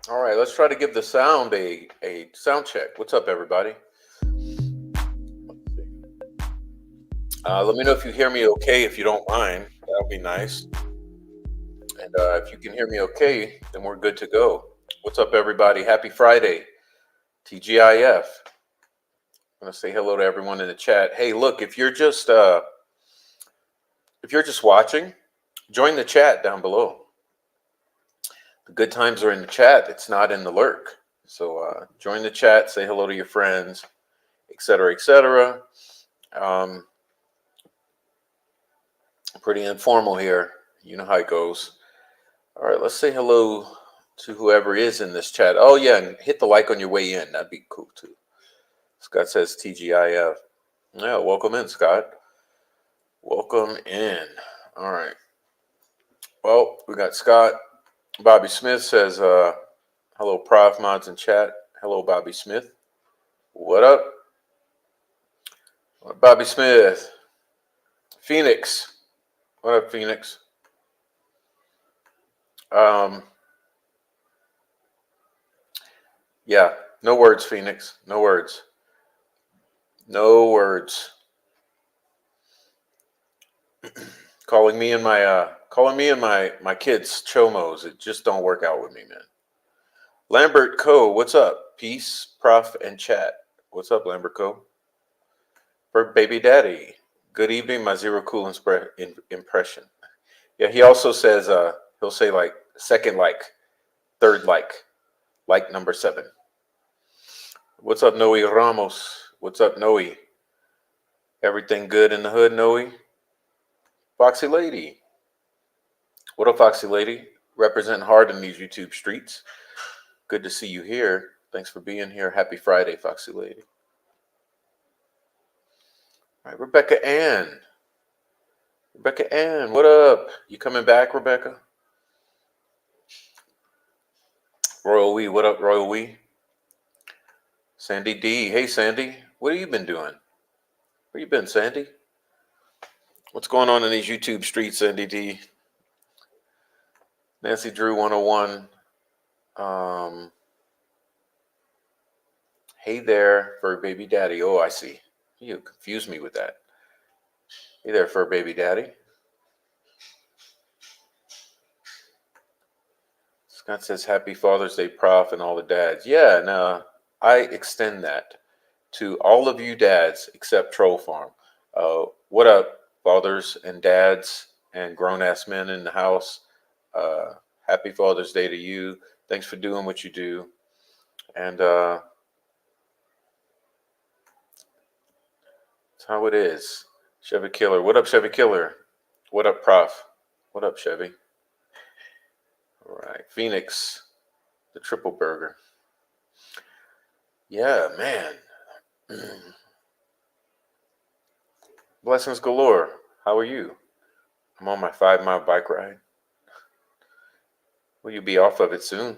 All right, let's try to give the sound a sound check. What's up, everybody? Let me know if you hear me okay, if you don't mind. That would be nice. And if you can hear me okay, then we're good to go. What's up, everybody? Happy Friday, TGIF. I'm gonna say hello to everyone in the chat. Hey, look, if you're just watching, join the chat down below. The good times are in the chat. It's not in the lurk. So join the chat, say hello to your friends, etc., etc. Um, Pretty informal here. You know how it goes. All right, let's say hello to whoever is in this chat. Oh, yeah, and hit the like on your way in. That'd be cool, too. Scott says TGIF. Yeah, welcome in, Scott. Welcome in. All right. Well, we got Scott. Bobby Smith says, hello, Prof mods in chat. Hello, Bobby Smith. What up? Bobby Smith. Phoenix. What up, Phoenix? Yeah, no words, Phoenix. No words. No words. calling me and my kids chomos. It just don't work out with me, man. Lambert Co, what's up? Peace, Prof, and chat. What's up, Lambert Co? For baby daddy. Good evening, my zero cool impression. Yeah, he also says he'll say like second like, third like number 7. What's up, Noe Ramos? What's up, Noe? Everything good in the hood, Noe? Foxy Lady. What up, Foxy Lady? Representing hard in these YouTube streets. Good to see you here. Thanks for being here. Happy Friday, Foxy Lady. All right, Rebecca Ann. Rebecca Ann, what up? You coming back, Rebecca? Royal Wee, what up, Royal Wee? Sandy D. Hey, Sandy. What have you been doing? Where you been, Sandy? What's going on in these YouTube streets, Sandy D? Nancy Drew 101. Hey there, fur baby daddy. Oh, I see. You confused me with that. Hey there, fur baby daddy. Scott says, Happy Father's Day, Prof, and all the dads. Yeah, no, I extend that to all of you dads except Troll Farm. What up, fathers and dads and grown-ass men in the house? Happy Father's Day to you. Thanks for doing what you do. And that's how it is. Chevy Killer. What up, Chevy Killer? What up, Prof? What up, Chevy? All right. Phoenix, the triple burger. Yeah, man. Blessings galore. How are you? I'm on my 5-mile bike ride. Will you be off of it soon?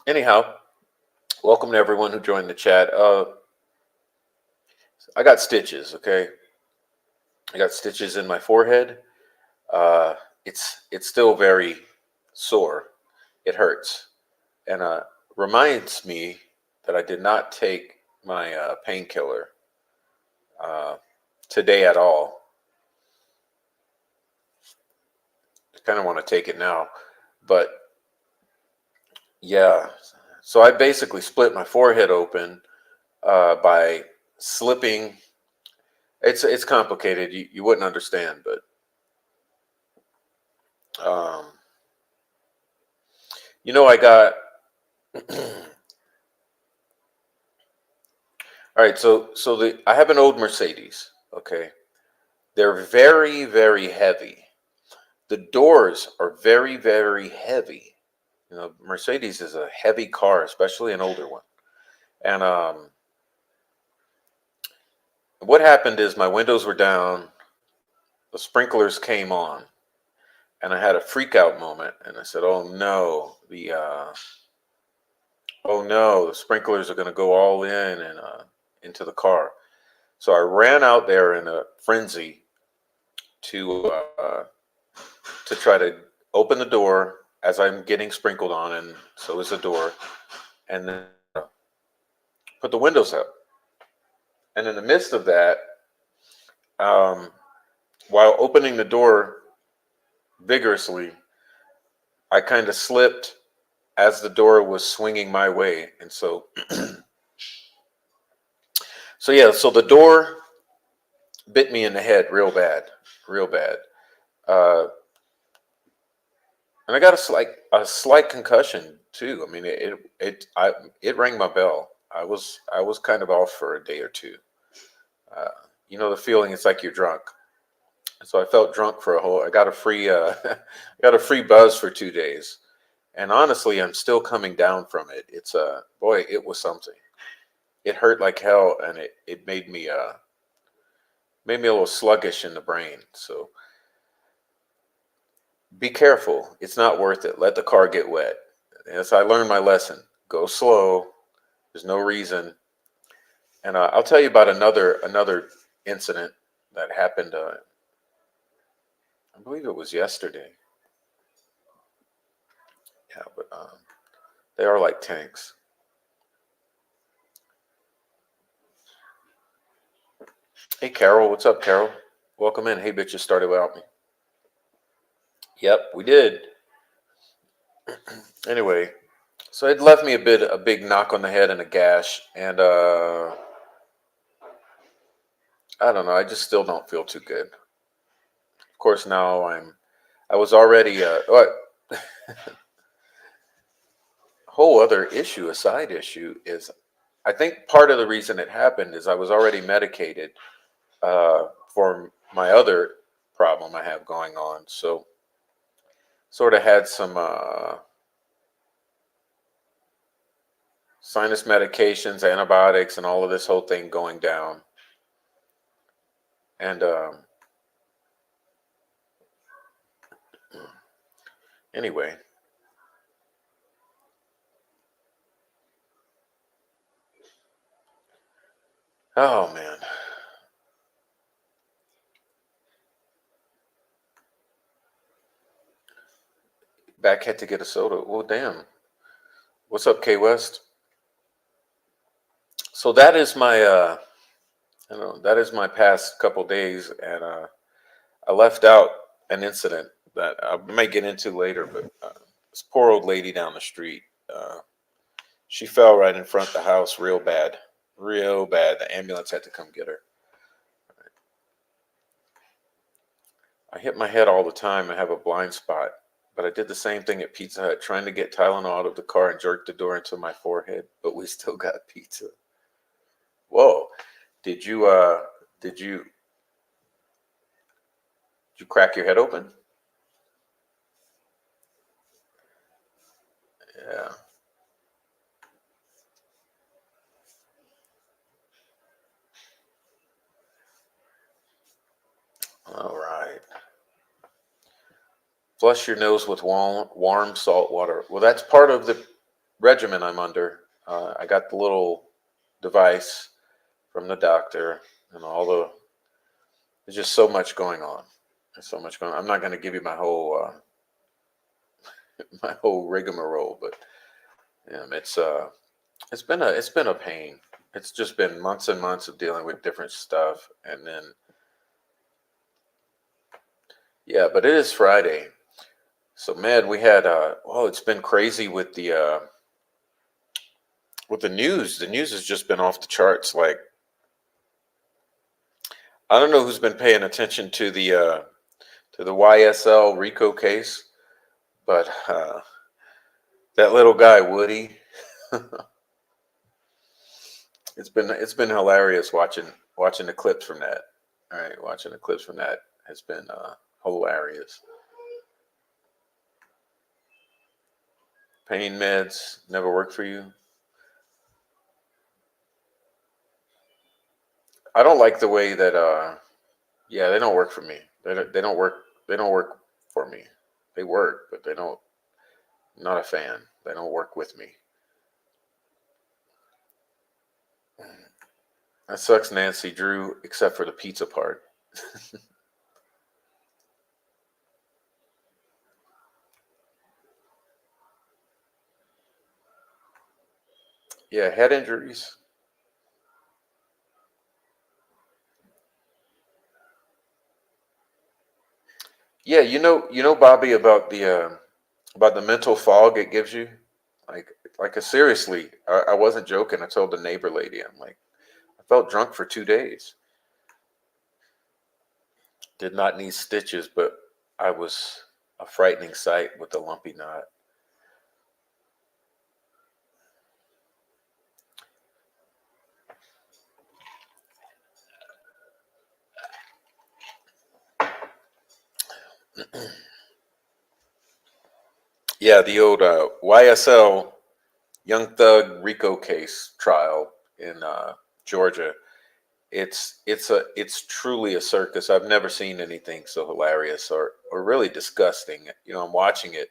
Anyhow, welcome to everyone who joined the chat. I got stitches, okay? I got stitches in my forehead. It's still very sore. It hurts. And reminds me that I did not take my painkiller today at all. I kind of want to take it now, but yeah. So I basically split my forehead open by slipping. It's complicated. You wouldn't understand, but I got. All right, so I have an old Mercedes. Okay, they're very, very heavy. The doors are very, very heavy. Mercedes is a heavy car, especially an older one. And what happened is my windows were down, the sprinklers came on, and I had a freak out moment. And I said, "Oh no, the sprinklers are going to go all in and into the car." So I ran out there in a frenzy to to try to open the door as I'm getting sprinkled on, and so is the door, and then put the windows up. And in the midst of that, um, while opening the door vigorously, I kind of slipped as the door was swinging my way, and so the door bit me in the head real bad, uh, and I got a slight concussion too. I mean, it rang my bell. I was kind of off for a day or two. Uh, you know the feeling. It's like you're drunk. So I felt drunk for a whole. I got a free I got a free buzz for 2 days, and honestly, I'm still coming down from it. It's boy, it was something. It hurt like hell, and it made me a little sluggish in the brain. So be careful. It's not worth it. Let the car get wet. As I learned my lesson, go slow. There's no reason. And I'll tell you about another incident that happened. I believe it was yesterday. Yeah, but they are like tanks. Hey, Carol, what's up, Carol? Welcome in. Hey, bitch, you started without me. Yep, we did. Anyway, so it left me a big knock on the head and a gash, and I don't know. I just still don't feel too good. Of course, now I was already what whole other issue, a side issue is I think part of the reason it happened is I was already medicated for my other problem I have going on. So sort of had some sinus medications, antibiotics, and all of this whole thing going down. And anyway, oh man, back had to get a soda. Well, damn. What's up, K West? So that is my that is my past couple days, and I left out an incident that I might get into later, but this poor old lady down the street, uh, she fell right in front of the house real bad. Real bad. The ambulance had to come get her. I hit my head all the time. I have a blind spot. But I did the same thing at Pizza Hut, trying to get Tylenol out of the car and jerk the door into my forehead. But we still got pizza. Whoa! Did you did you did you crack your head open? Yeah. All right. Flush your nose with warm salt water. Well, that's part of the regimen I'm under. I got the little device from the doctor, and all the there's just so much going on. There's so much going on. I'm not going to give you my whole my whole rigmarole, but it's been a pain. It's just been months and months of dealing with different stuff, and then yeah, but it is Friday, so man, we had it's been crazy with the news. The news has just been off the charts. Like I don't know who's been paying attention to the YSL Rico case, but that little guy Woody, it's been hilarious watching the clips from that. All right, watching the clips from that has been hilarious. Pain meds never work for you. I don't like the way that yeah, they don't work for me. They don't work. They don't work for me. They work, but they don't. Not a fan. They don't work with me. That sucks, Nancy Drew, except for the pizza part. Yeah, head injuries. Yeah, Bobby, about the mental fog it gives you. Like, seriously, I wasn't joking. I told the neighbor lady, I'm like, I felt drunk for 2 days. Did not need stitches, but I was a frightening sight with a lumpy knot. Yeah, the old YSL Young Thug Rico case trial in Georgia. It's truly a circus. I've never seen anything so hilarious or really disgusting. I'm watching it,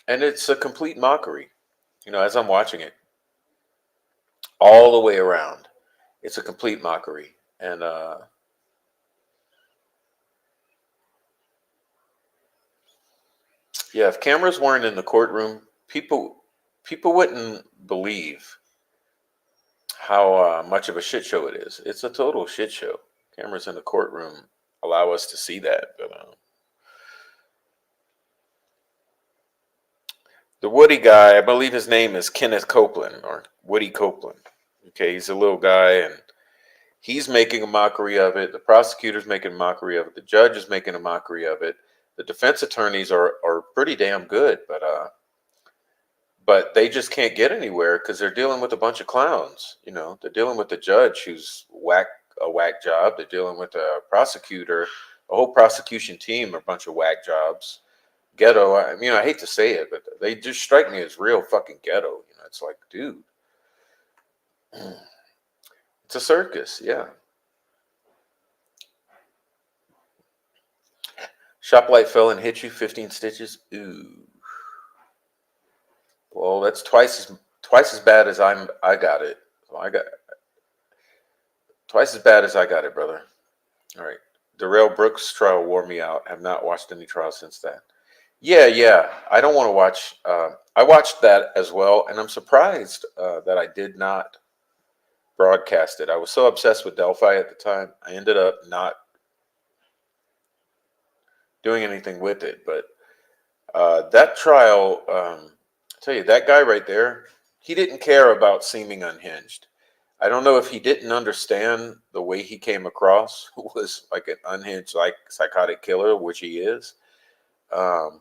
and it's a complete mockery. As I'm watching it all the way around, it's a complete mockery. And yeah, if cameras weren't in the courtroom, people wouldn't believe how much of a shit show it is. It's a total shit show. Cameras in the courtroom allow us to see that. But the Woody guy, I believe his name is Kenneth Copeland or Woody Copeland. Okay, he's a little guy and he's making a mockery of it. The prosecutor's making a mockery of it. The judge is making a mockery of it. The defense attorneys are pretty damn good, but they just can't get anywhere because they're dealing with a bunch of clowns. They're dealing with the judge who's a whack job. They're dealing with a prosecutor, a whole prosecution team, a bunch of whack jobs. Ghetto. I hate to say it, but they just strike me as real fucking ghetto. It's like, dude, it's a circus. Yeah. Shoplight fell and hit you, 15 stitches. Ooh. Well, that's twice as bad as I got it. So I got twice as bad as I got it, brother. All right. Darrell Brooks trial wore me out. Have not watched any trials since that. Yeah, yeah. I don't want to watch. I watched that as well, and I'm surprised that I did not broadcast it. I was so obsessed with Delphi at the time. I ended up not doing anything with it. But that trial, I tell you, that guy right there, he didn't care about seeming unhinged. I don't know if he didn't understand the way he came across was like an unhinged, like psychotic killer, which he is. Um,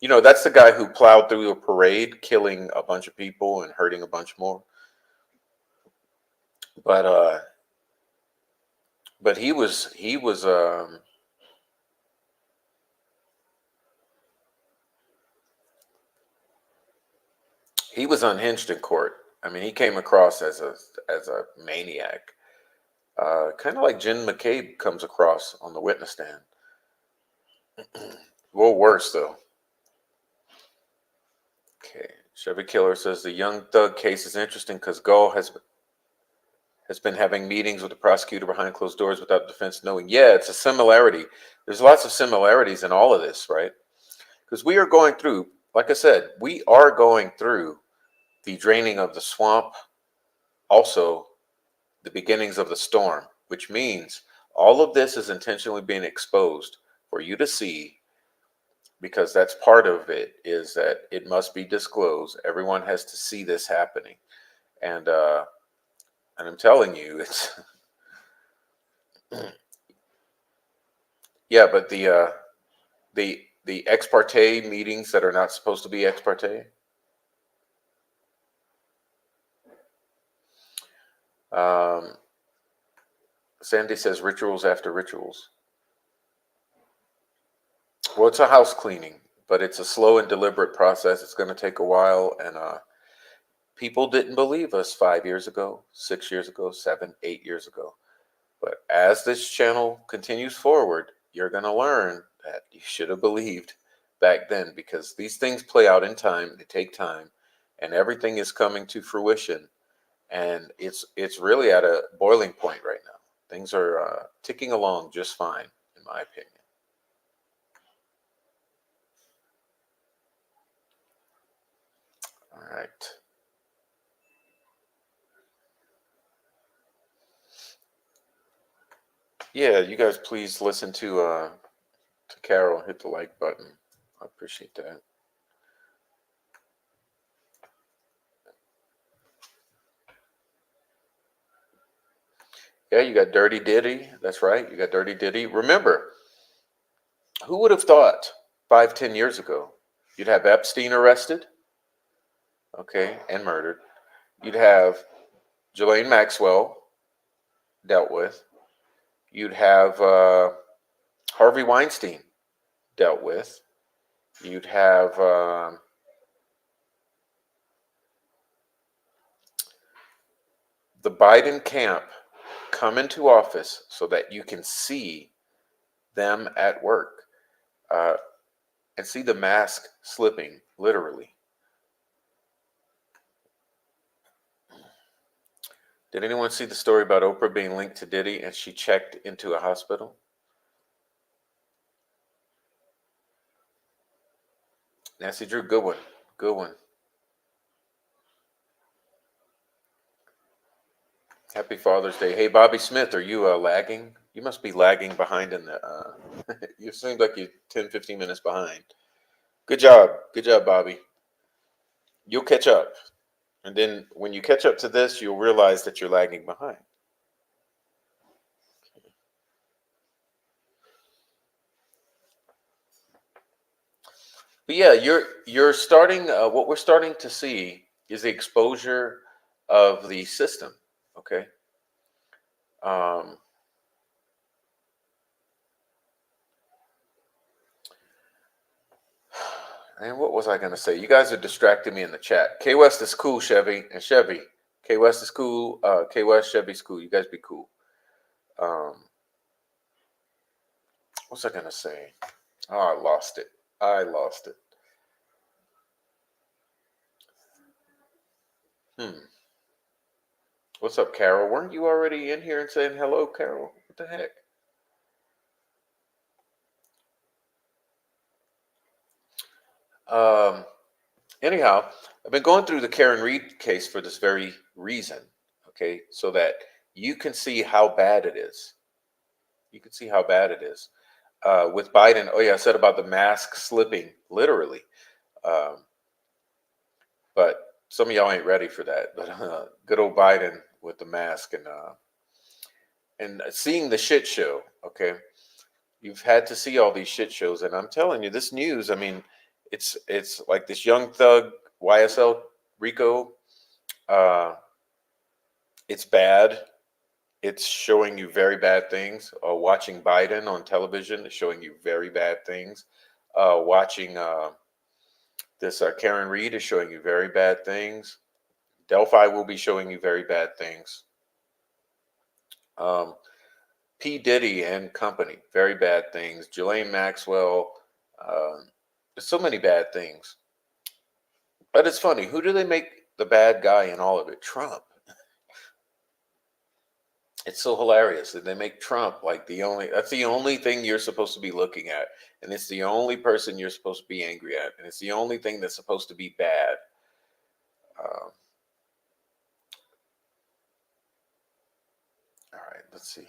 that's the guy who plowed through a parade, killing a bunch of people and hurting a bunch more. But he was unhinged in court. I mean, he came across as a maniac, kind of like Jen McCabe comes across on the witness stand. Well, worse though. Okay, Chevy Killer says the Young Thug case is interesting because Gull has been having meetings with the prosecutor behind closed doors without defense knowing. Yeah, it's a similarity. There's lots of similarities in all of this, right? Because we are going through, like I said, we are going through the draining of the swamp, also the beginnings of the storm, which means all of this is intentionally being exposed for you to see because that's part of it is that it must be disclosed. Everyone has to see this happening. And I'm telling you, it's yeah, but the ex parte meetings that are not supposed to be ex parte. Um, Sandy says rituals after rituals. Well, it's a house cleaning, but it's a slow and deliberate process. It's going to take a while, and people didn't believe us 5 years ago, 6 years ago, 7, 8 years ago. But as this channel continues forward, you're going to learn that you should have believed back then because these things play out in time, they take time, and everything is coming to fruition. and it's really at a boiling point right now. Things are ticking along just fine, in my opinion. All right. Yeah, you guys please listen to Carol. Hit the like button. I appreciate that. Yeah, you got Dirty Diddy. That's right. You got Dirty Diddy. Remember, who would have thought 5, 10 years ago you'd have Epstein arrested, okay, and murdered. You'd have Ghislaine Maxwell dealt with. You'd have Harvey Weinstein dealt with. You'd have the Biden camp come into office so that you can see them at work uh, and see the mask slipping, literally. Did anyone see the story about Oprah being linked to Diddy and she checked into a hospital? Nancy Drew, good one. Good one. Happy Father's Day. Hey, Bobby Smith, are you lagging? You must be lagging behind in the. You seem like you're 10, 15 minutes behind. Good job. Good job, Bobby. You'll catch up. And then when you catch up to this, you'll realize that you're lagging behind. But yeah, you're starting. What we're starting to see is the exposure of the system. Okay. Um, and what was I going to say? You guys are distracting me in the chat. K West is cool, Chevy and Chevy. K West is cool. K West, Chevy's cool. You guys be cool. Um, what's I going to say? Oh, I lost it. I lost it. Hmm. What's up, Carol? Weren't you already in here and saying hello, Carol? What the heck? Um, anyhow, I've been going through the Karen Reed case for this very reason, okay, so that you can see how bad it is. You can see how bad it is. With Biden, oh yeah, I said about the mask slipping, literally. Um, but some of y'all ain't ready for that. But good old Biden with the mask and seeing the shit show, okay? You've had to see all these shit shows, and I'm telling you, this news. I mean, it's like this young thug YSL Rico. Uh, it's bad. It's showing you very bad things. Watching Biden on television is showing you very bad things. Watching this Karen Reed is showing you very bad things. Delphi will be showing you very bad things. Um, P. Diddy and company, very bad things. Ghislaine Maxwell, there's so many bad things. But it's funny, who do they make the bad guy in all of it? Trump. It's so hilarious that they make Trump like that's the only thing you're supposed to be looking at. And it's the only person you're supposed to be angry at. And it's the only thing that's supposed to be bad. Um, all right, let's see.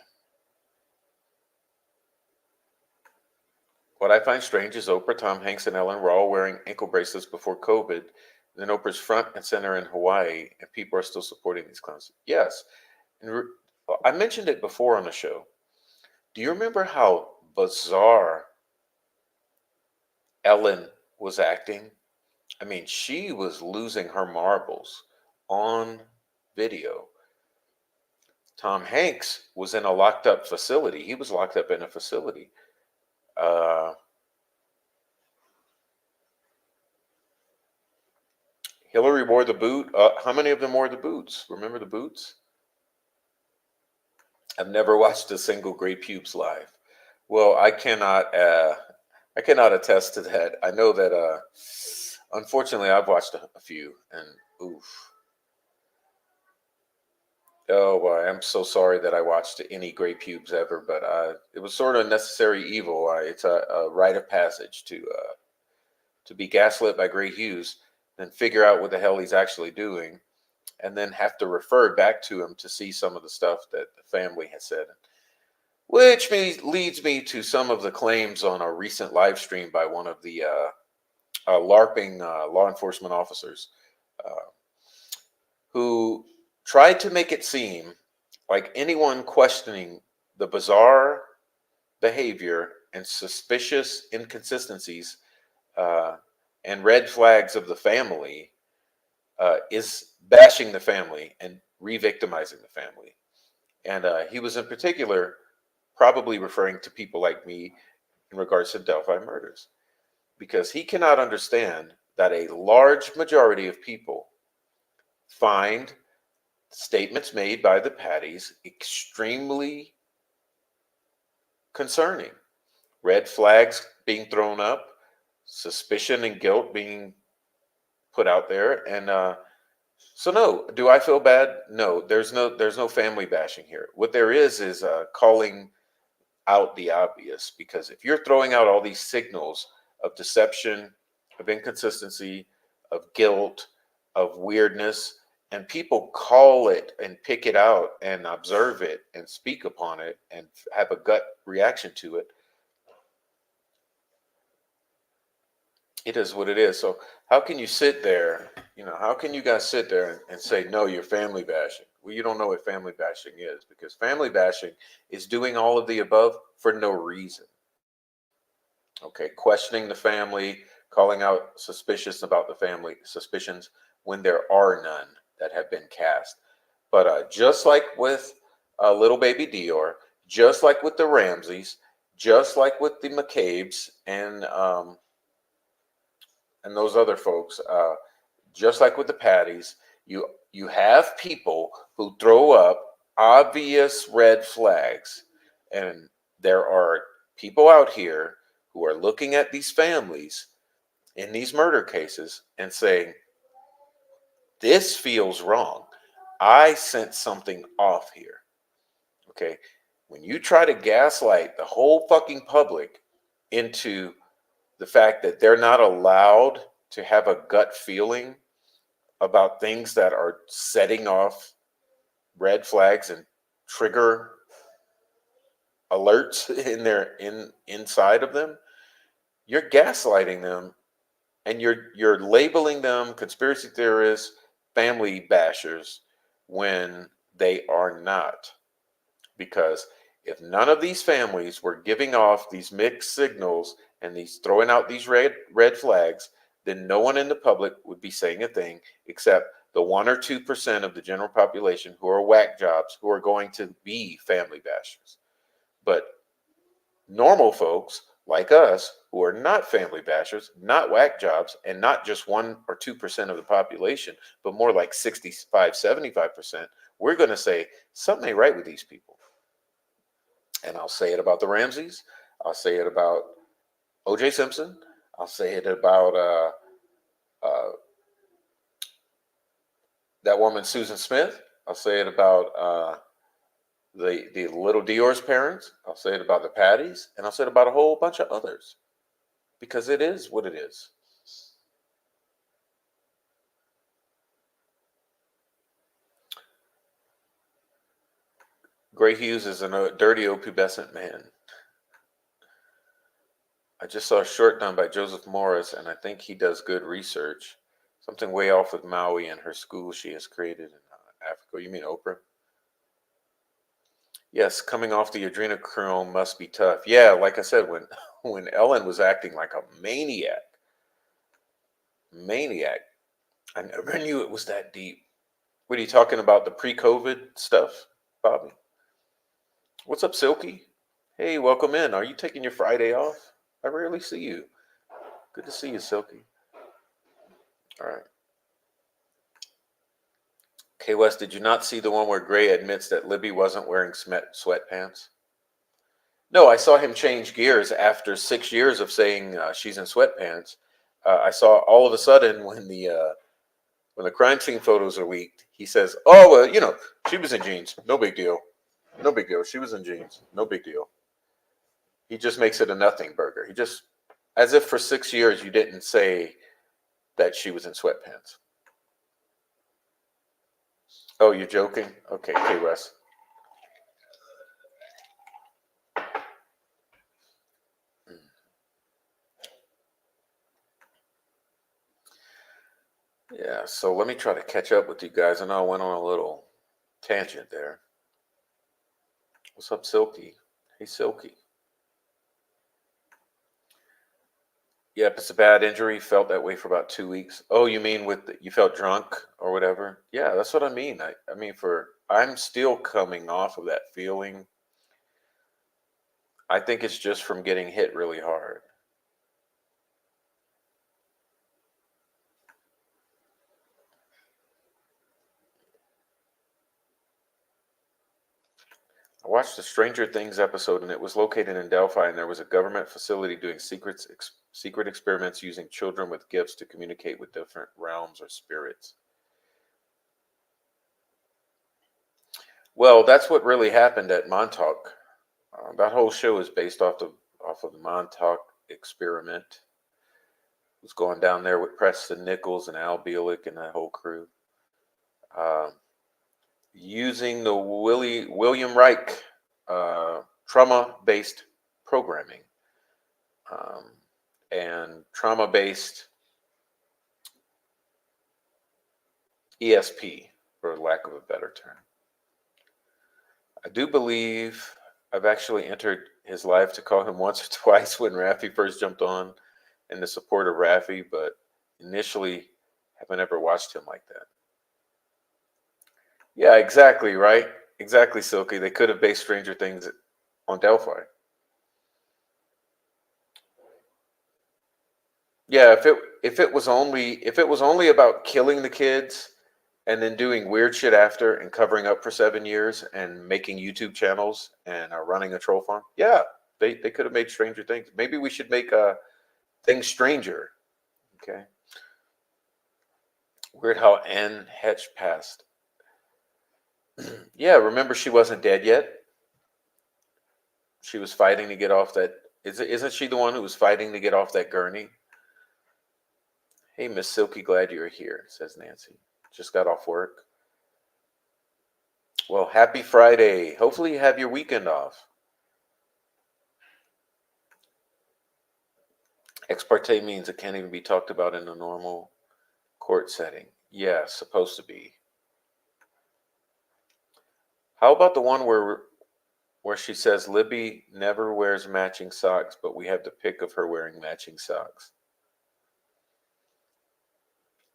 What I find strange is Oprah, Tom Hanks, and Ellen were all wearing ankle bracelets before COVID. Then Oprah's front and center in Hawaii, and people are still supporting these clowns. Yes, and I mentioned it before on the show. Do you remember how bizarre Ellen was acting? I mean, she was losing her marbles on video. Tom Hanks was in a locked up facility. He was locked up in a facility. Uh, Hillary wore the boot. How many of them wore the boots? Remember the boots? I've never watched a single Great Pubes live. Well, I cannot attest to that. I know that, unfortunately, I've watched a few, and oof, Oh boy, I'm so sorry that I watched any gray pubes ever, but it was sort of a necessary evil. It's a rite of passage to be gaslit by Gray Hughes, then figure out what the hell he's actually doing, and then have to refer back to him to see some of the stuff that the family has said, which leads me to some of the claims on a recent live stream by one of the LARPing law enforcement officers uh, who tried to make it seem like anyone questioning the bizarre behavior and suspicious inconsistencies uh, and red flags of the family is bashing the family and re-victimizing the family. And he was in particular probably referring to people like me in regards to Delphi murders, because he cannot understand that a large majority of people find statements made by the Patties extremely concerning. Red flags being thrown up, suspicion and guilt being put out there, and so no. Do I feel bad? No. There's no family bashing here. What there is calling out the obvious, because if you're throwing out all these signals of deception, of inconsistency, of guilt, of weirdness, and people call it and pick it out and observe it and speak upon it and have a gut reaction to it, it is what it is. So how can you sit there, how can you guys sit there and say, no, you're family bashing? Well, you don't know what family bashing is, because family bashing is doing all of the above for no reason. Okay, questioning the family, calling out suspicious about the family suspicions when there are none that have been cast. But just like with little baby Dior, just like with the Ramseys, just like with the McCabe's and those other folks, just like with the Patties, you have people who throw up obvious red flags, and there are people out here who are looking at these families in these murder cases and saying, this feels wrong. I sense something off here. Okay. When you try to gaslight the whole fucking public into the fact that they're not allowed to have a gut feeling about things that are setting off red flags and trigger alerts inside of them, you're gaslighting them, and you're labeling them conspiracy theorists, family bashers, when they are not. Because if none of these families were giving off these mixed signals and these throwing out these red flags, then no one in the public would be saying a thing except the 1 or 2% of the general population who are whack jobs, who are going to be family bashers. But normal folks like us, who are not family bashers, not whack jobs, and not just 1 or 2% of the population, but more like 65, 75%, we're going to say something ain't right with these people. And I'll say it about the Ramseys. I'll say it about O.J. Simpson. I'll say it about uh, that woman Susan Smith. I'll say it about the little Dior's parents. I'll say it about the Patties, and I'll say it about a whole bunch of others, because it is what it is. Gray Hughes is a dirty, pubescent man. I just saw a short done by Joseph Morris, and I think he does good research. Something way off with Maui and her school she has created in Africa. You mean Oprah? Yes, coming off the adrenochrome must be tough. Yeah, like I said, when when Ellen was acting like a maniac, I never knew it was that deep. What are you talking about? The pre-COVID stuff, Bobby? What's up, Silky? Hey, welcome in. Are you taking your Friday off? I rarely see you. Good to see you, Silky. All right. K West, did you not see the one where Gray admits that Libby wasn't wearing sweatpants? No, I saw him change gears after 6 years of saying she's in sweatpants. I saw all of a sudden when When the crime scene photos are leaked, he says, "Oh, well, she was in jeans. No big deal. No big deal. She was in jeans. No big deal." He just makes it a nothing burger. He just, as if for 6 years you didn't say that she was in sweatpants. Oh, you're joking? Okay, Wes. Yeah, so let me try to catch up with you guys. I know I went on a little tangent there. What's up, Silky? Hey, Silky. Yep, it's a bad injury. Felt that way for about 2 weeks. Oh, you mean you felt drunk or whatever? Yeah, that's what I mean. I mean, I'm still coming off of that feeling. I think it's just from getting hit really hard. I watched the Stranger Things episode, and it was located in Delphi, and there was a government facility doing secret experiments using children with gifts to communicate with different realms or spirits. Well, that's what really happened at Montauk. That whole show is based off of the Montauk experiment. It was going down there with Preston Nichols and Al Bielek and that whole crew, uh, using the William Reich trauma-based programming um, and trauma-based ESP, for lack of a better term. I do believe I've actually entered his live to call him once or twice when Raffi first jumped on in the support of Raffi, but initially haven't ever watched him like that. Yeah, exactly, right? Exactly, Silky. They could have based Stranger Things on Delphi. Yeah, if it was only about killing the kids and then doing weird shit after and covering up for 7 years and making YouTube channels and running a troll farm, yeah, they could have made Stranger Things. Maybe we should make things stranger. Okay. Weird how Anne Hetch passed. Yeah, remember she wasn't dead yet. She was fighting to get off that. Isn't she the one who was fighting to get off that gurney? Hey, Miss Silky, glad you're here, says Nancy. Just got off work. Well, happy Friday. Hopefully you have your weekend off. Ex parte means it can't even be talked about in a normal court setting. Yeah, supposed to be. How about the one where she says Libby never wears matching socks, but we have the pic of her wearing matching socks?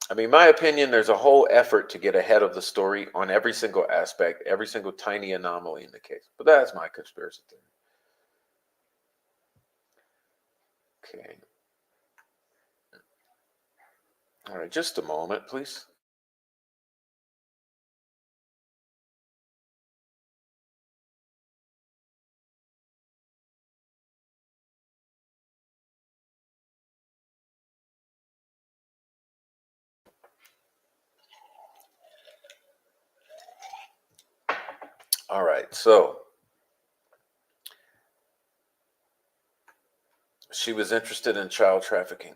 I mean, my opinion, there's a whole effort to get ahead of the story on every single aspect, every single tiny anomaly in the case. But that's my conspiracy theory. Okay. All right, just a moment, please. All right, so she was interested in child trafficking.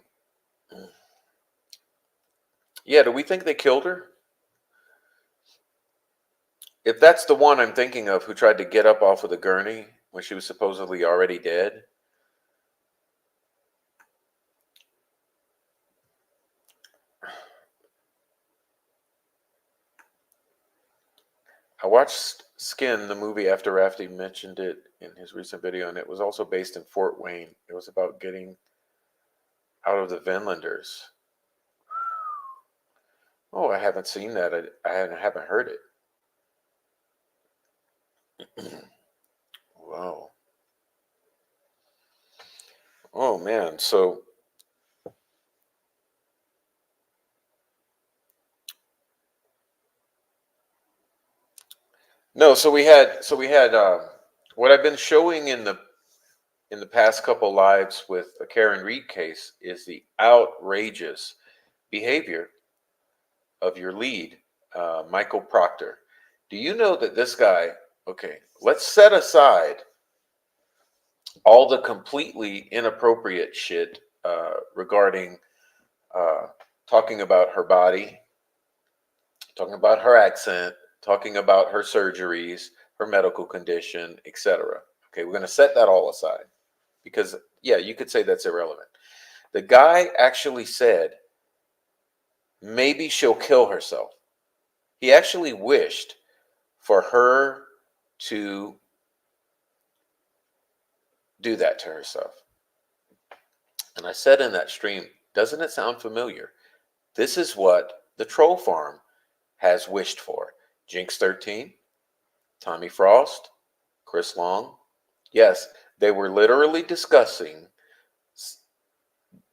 Yeah, do we think they killed her? If that's the one I'm thinking of who tried to get up off of the gurney when she was supposedly already dead, I watched Skin, the movie, after Rafty mentioned it in his recent video, and it was also based in Fort Wayne. It was about getting out of the Vinlanders. Oh, I haven't seen that. I haven't heard it. Wow. Oh man. No. So we had what I've been showing in the past couple lives with the Karen Reed case is the outrageous behavior of your lead, Michael Proctor. Do you know that this guy, okay, let's set aside all the completely inappropriate shit regarding uh, talking about her body, talking about her accent, talking about her surgeries, her medical condition, etc. Okay, we're going to set that all aside because, yeah, you could say that's irrelevant. The guy actually said maybe she'll kill herself. He actually wished for her to do that to herself. And I said in that stream, doesn't it sound familiar? This is what the troll farm has wished for. Jinx 13, Tommy Frost, Chris Long. Yes, they were literally discussing,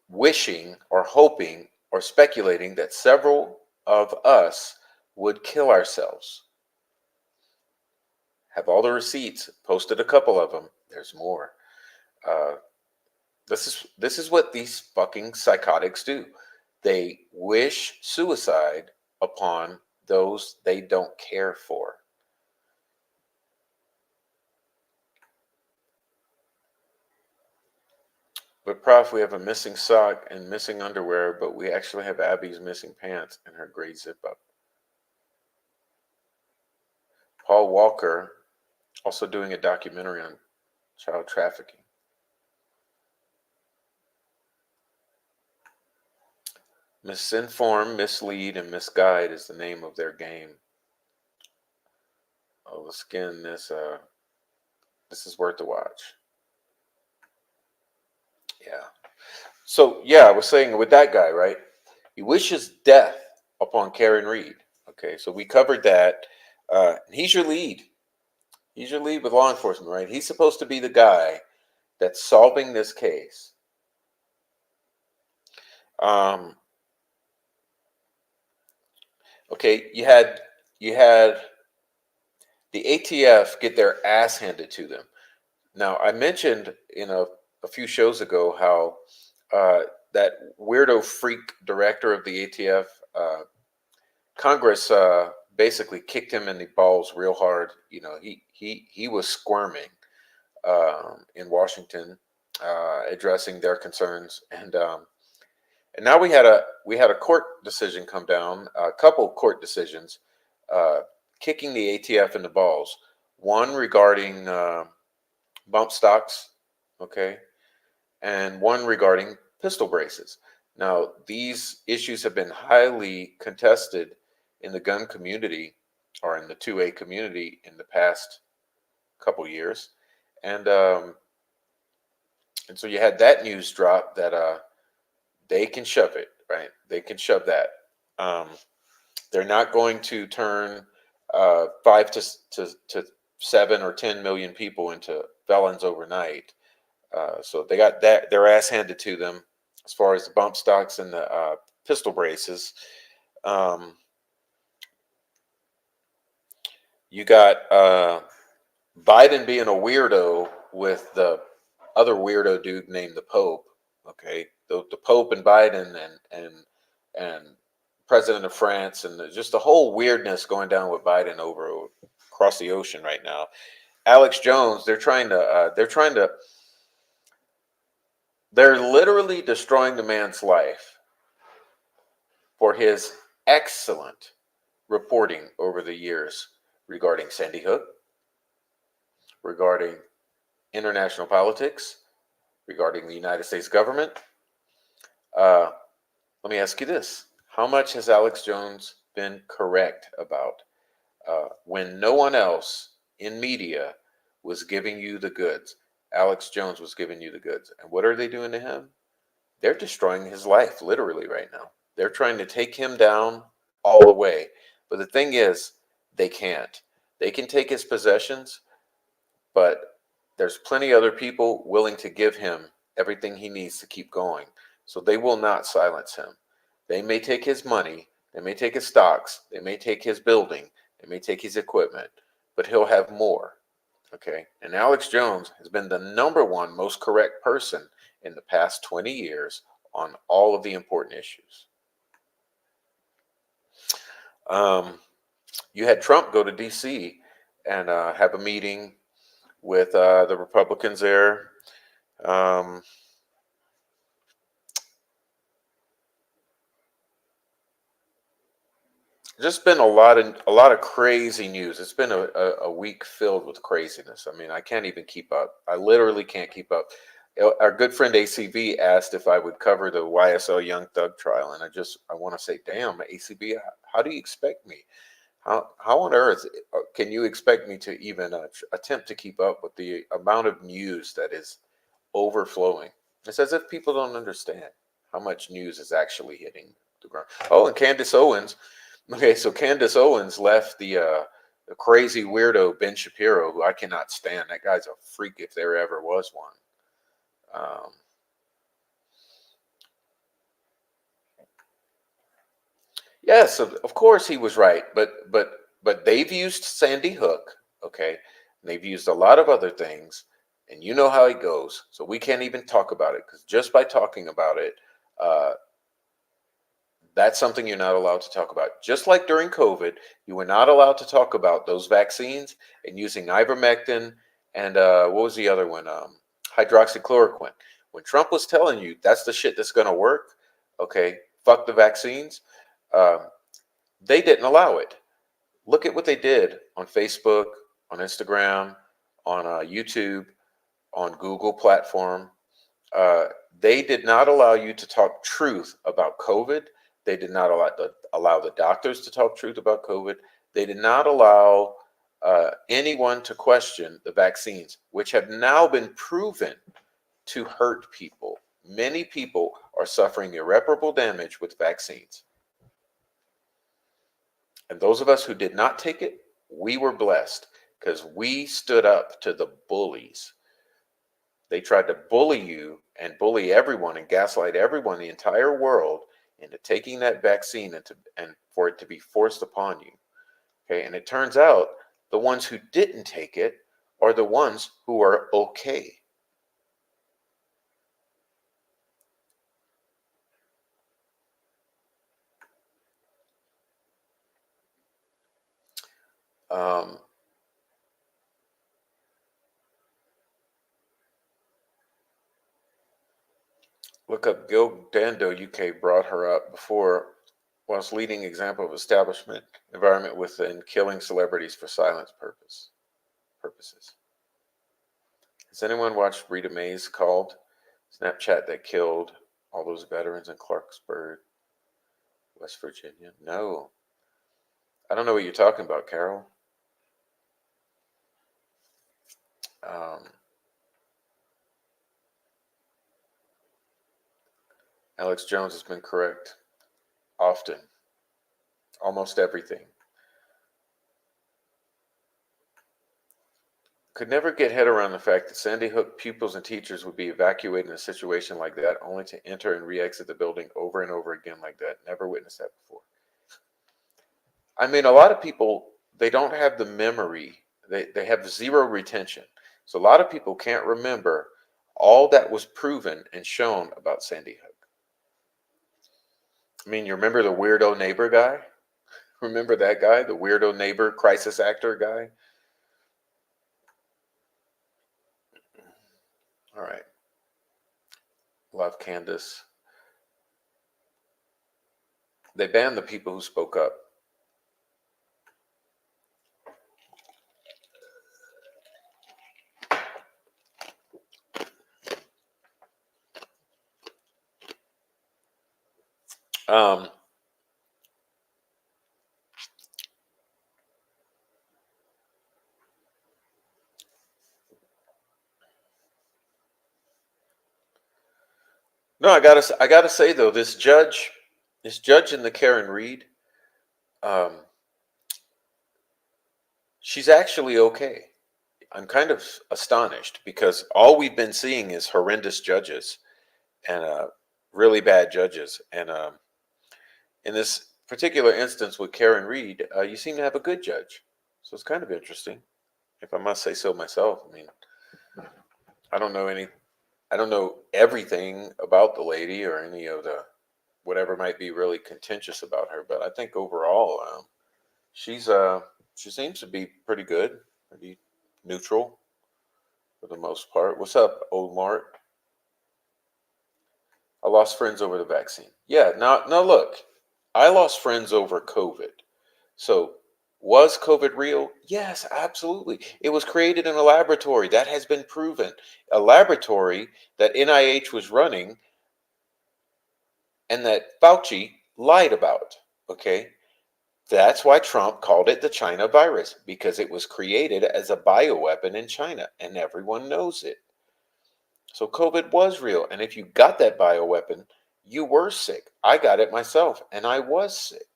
wishing or hoping or speculating that several of us would kill ourselves. Have all the receipts, posted a couple of them. There's more. Uh, this is what these fucking psychotics do. They wish suicide upon those they don't care for. But Prof, we have a missing sock and missing underwear, but we actually have Abby's missing pants and her gray zip up. Paul Walker also doing a documentary on child trafficking. Misinform, mislead, and misguide is the name of their game. Oh, skin, this is worth the watch. Yeah. So yeah, I was saying with that guy, right? He wishes death upon Karen Reed. Okay, so we covered that. He's your lead. He's your lead with law enforcement, right? He's supposed to be the guy that's solving this case. Okay, you had the ATF get their ass handed to them. Now, I mentioned in a few shows ago how that weirdo freak director of the ATF, Congress basically kicked him in the balls real hard. You know, he was squirming in Washington, addressing their concerns, and now we had a court decision come down, a couple court decisions, kicking the ATF in the balls. One regarding bump stocks, okay, and one regarding pistol braces. Now, these issues have been highly contested in the gun community or in the 2A community in the past couple years, and so you had that news drop that they can shove it, right? They can shove that. Um, they're not going to turn 5 to 7 or 10 million people into felons overnight. So they got their ass handed to them as far as the bump stocks and the pistol braces. You got Biden being a weirdo with the other weirdo dude named the Pope. Okay, the Pope and Biden and President of France and just the whole weirdness going down with Biden over across the ocean right now. Alex Jones, they're literally destroying the man's life for his excellent reporting over the years regarding Sandy Hook, regarding international politics, regarding the United States government. Let me ask you this. How much has Alex Jones been correct about when no one else in media was giving you the goods? Alex Jones was giving you the goods. And what are they doing to him? They're destroying his life literally right now. They're trying to take him down all the way. But the thing is, they can't. They can take his possessions, but there's plenty other people willing to give him everything he needs to keep going. So they will not silence him. They may take his money, they may take his stocks, they may take his building, they may take his equipment, but he'll have more. Okay? And Alex Jones has been the number one most correct person in the past 20 years on all of the important issues. You had Trump go to D.C. and have a meeting with the Republicans there. Um, just been a lot of crazy news. It's been a week filled with craziness. I mean, I can't even keep up. I literally can't keep up. Our good friend ACV asked if I would cover the YSL Young Thug trial, and I want to say, damn, ACV, how do you expect me? How on earth can you expect me to even attempt to keep up with the amount of news that is overflowing? It's as if people don't understand how much news is actually hitting the ground. Oh, and Candace Owens. Okay, so Candace Owens left the crazy weirdo Ben Shapiro, who I cannot stand. That guy's a freak if there ever was one. Um, yes, of course he was right, but they've used Sandy Hook, okay, and they've used a lot of other things, and you know how it goes. So we can't even talk about it because just by talking about it, uh, that's something you're not allowed to talk about. Just like during COVID, you were not allowed to talk about those vaccines and using ivermectin and what was the other one? Hydroxychloroquine. When Trump was telling you that's the shit that's going to work, okay, fuck the vaccines, um, they didn't allow it. Look at what they did on Facebook, on Instagram, on YouTube, on Google platform. uh, they did not allow you to talk truth about COVID. They did not allow the doctors to talk truth about COVID. They did not allow anyone to question the vaccines, which have now been proven to hurt people. Many people are suffering irreparable damage with vaccines. And those of us who did not take it, we were blessed because we stood up to the bullies. They tried to bully you and bully everyone and gaslight everyone, the entire world, into taking that vaccine and for it to be forced upon you. Okay, and it turns out the ones who didn't take it are the ones who are okay. Um, Look up Gil Dando UK brought her up before whilst leading example of establishment environment within killing celebrities for silence purposes. Has anyone watched Rita May's called Snapchat that killed all those veterans in Clarksburg, West Virginia? No. I don't know what you're talking about, Carol. Um, Alex Jones has been correct often, almost everything. Could never get head around the fact that Sandy Hook pupils and teachers would be evacuated in a situation like that only to enter and re-exit the building over and over again like that. Never witnessed that before. I mean, a lot of people, they don't have the memory. They have zero retention. So a lot of people can't remember all that was proven and shown about Sandy Hook. I mean, you remember the weirdo neighbor guy? Remember that guy, the weirdo neighbor crisis actor guy? All right. Love Candace. They banned the people who spoke up. Um, no, I gotta say though, this judge in the Karen Reed, um, she's actually okay. I'm kind of astonished because all we've been seeing is horrendous judges and really bad judges. And in this particular instance with Karen Reed, you seem to have a good judge. So it's kind of interesting, if I must say so myself. I mean, I don't know any, I don't know everything about the lady or any of the whatever might be really contentious about her, but I think overall, She's she seems to be pretty good, pretty neutral for the most part. What's up, old Mart? I lost friends over the vaccine. Yeah, now look, I lost friends over COVID. So was COVID real? Yes, absolutely. It was created in a laboratory. That has been proven. A laboratory that NIH was running and that Fauci lied about. Okay. That's why Trump called it the China virus, because it was created as a bioweapon in China and everyone knows it. So COVID was real. And if you got that bioweapon, you were sick. I got it myself and I was sick,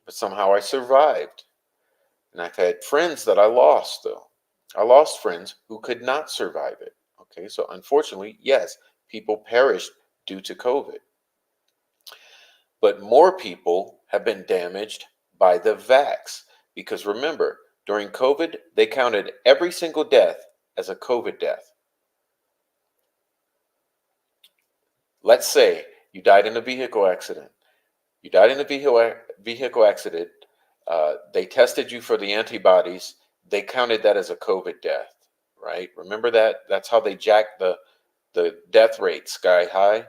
but somehow I survived. And I've had friends that I lost, though. I lost friends who could not survive it. Okay, so unfortunately, yes, people perished due to COVID. But more people have been damaged by the vax. Because remember, during COVID, they counted every single death as a COVID death. Let's say you died in a vehicle accident. You died in a vehicle accident. They tested you for the antibodies. They counted that as a COVID death, right? Remember that? That's how they jacked the death rate sky high.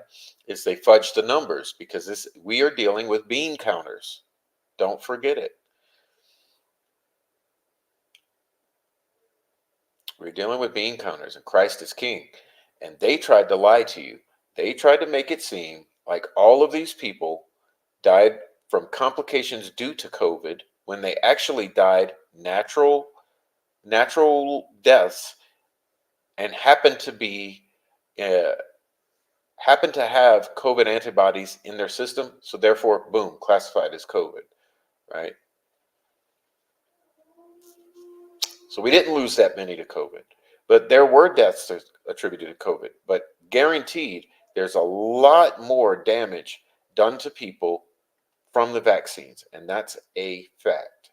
Is they fudged the numbers because we are dealing with bean counters. Don't forget it. We're dealing with bean counters, and Christ is King. And they tried to lie to you. They tried to make it seem like all of these people died from complications due to COVID when they actually died natural deaths and uh, happened to have COVID antibodies in their system, so therefore, boom, classified as COVID, right? So we didn't lose that many to COVID, but there were deaths attributed to COVID. But guaranteed, there's a lot more damage done to people from the vaccines, and that's a fact.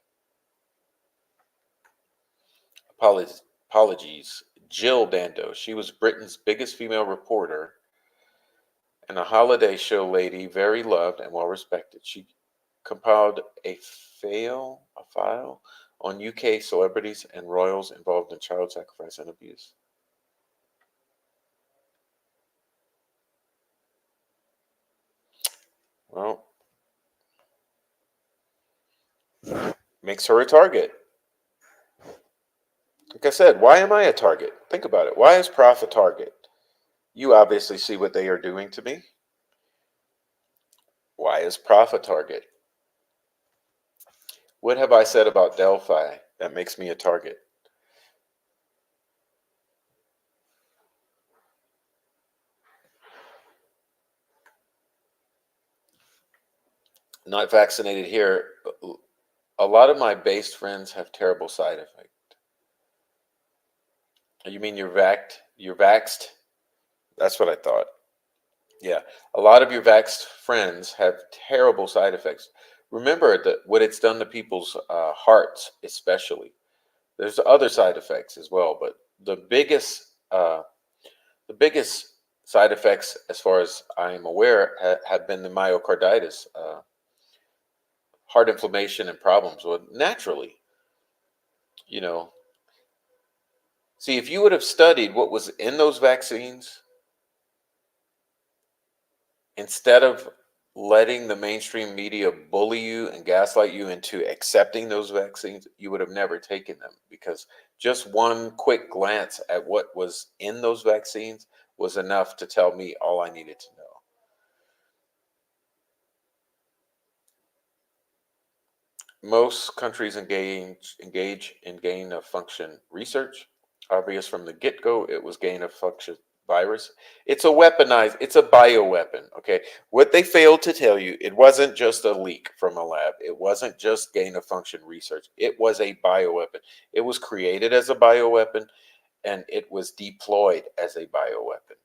Apologies. Jill Dando. She was Britain's biggest female reporter and a holiday show lady, very loved and well respected. She compiled a file on UK celebrities and royals involved in child sacrifice and abuse. Well, makes her a target. Like I said, why am I a target? Think about it. Why is Prof a target? You obviously see what they are doing to me. Why is Prof a target? What have I said about Delphi that makes me a target? Not vaccinated here. A lot of my based friends have terrible side effects. You mean You're vaxed? That's what I thought. Yeah, a lot of your vaxxed friends have terrible side effects. Remember that what it's done to people's hearts, especially. There's other side effects as well, but the biggest side effects, as far as I'm aware, have been the myocarditis, heart inflammation, and problems. Well, naturally, you know. See, if you would have studied what was in those vaccines instead of letting the mainstream media bully you and gaslight you into accepting those vaccines, you would have never taken them because just one quick glance at what was in those vaccines was enough to tell me all I needed to know. Most countries engage in gain of function research. Obvious from the get go, it was gain of function virus. It's a bioweapon. Okay. What they failed to tell you, it wasn't just a leak from a lab, it wasn't just gain of function research, it was a bioweapon. It was created as a bioweapon and it was deployed as a bioweapon.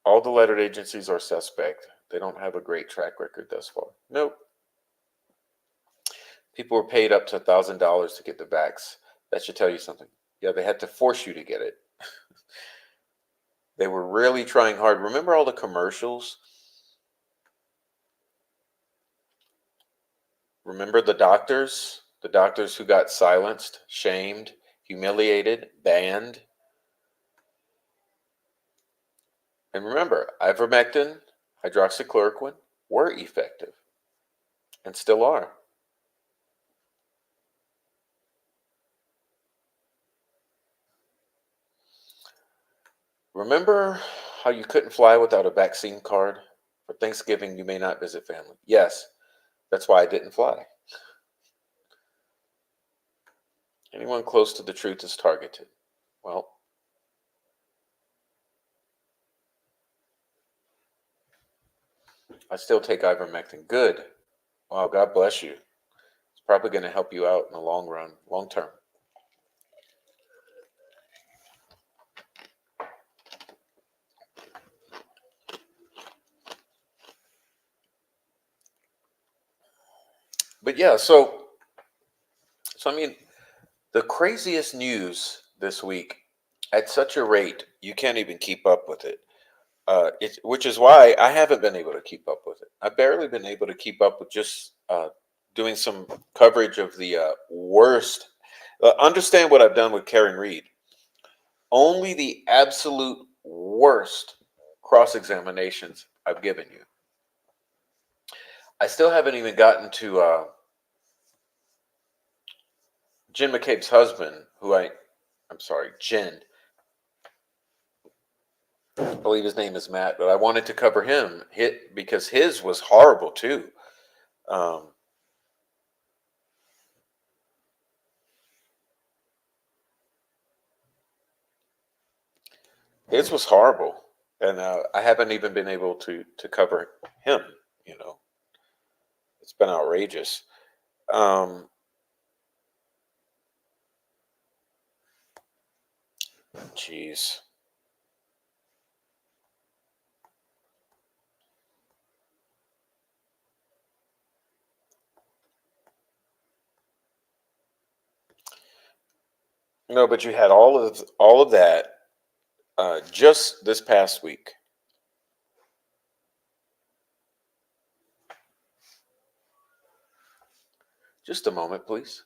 All the lettered agencies are suspect. They don't have a great track record thus far. Nope. People were paid up to $1,000 to get the vax. That should tell you something. Yeah, they had to force you to get it. They were really trying hard. Remember all the commercials? Remember the doctors who got silenced, shamed, humiliated, banned. And remember, ivermectin, hydroxychloroquine were effective and still are. Remember how you couldn't fly without a vaccine card? For Thanksgiving, you may not visit family. Yes, that's why I didn't fly. Anyone close to the truth is targeted. Well, I still take ivermectin. Good. Wow, God bless you. It's probably going to help you out in the long run, long term. But yeah, so I mean, the craziest news this week at such a rate you can't even keep up with it. Which is why I haven't been able to keep up with it. I've barely been able to keep up with just doing some coverage of the worst. Understand what I've done with Karen Reed. Only the absolute worst cross examinations I've given you. I still haven't even gotten to Jen McCabe's husband, I'm sorry, Jen. I believe his name is Matt, but I wanted to cover him because his was horrible too. Um, his was horrible, and I haven't even been able to cover him. You know, it's been outrageous. Um, Jeez. No, but you had all of that just this past week. Just a moment, please.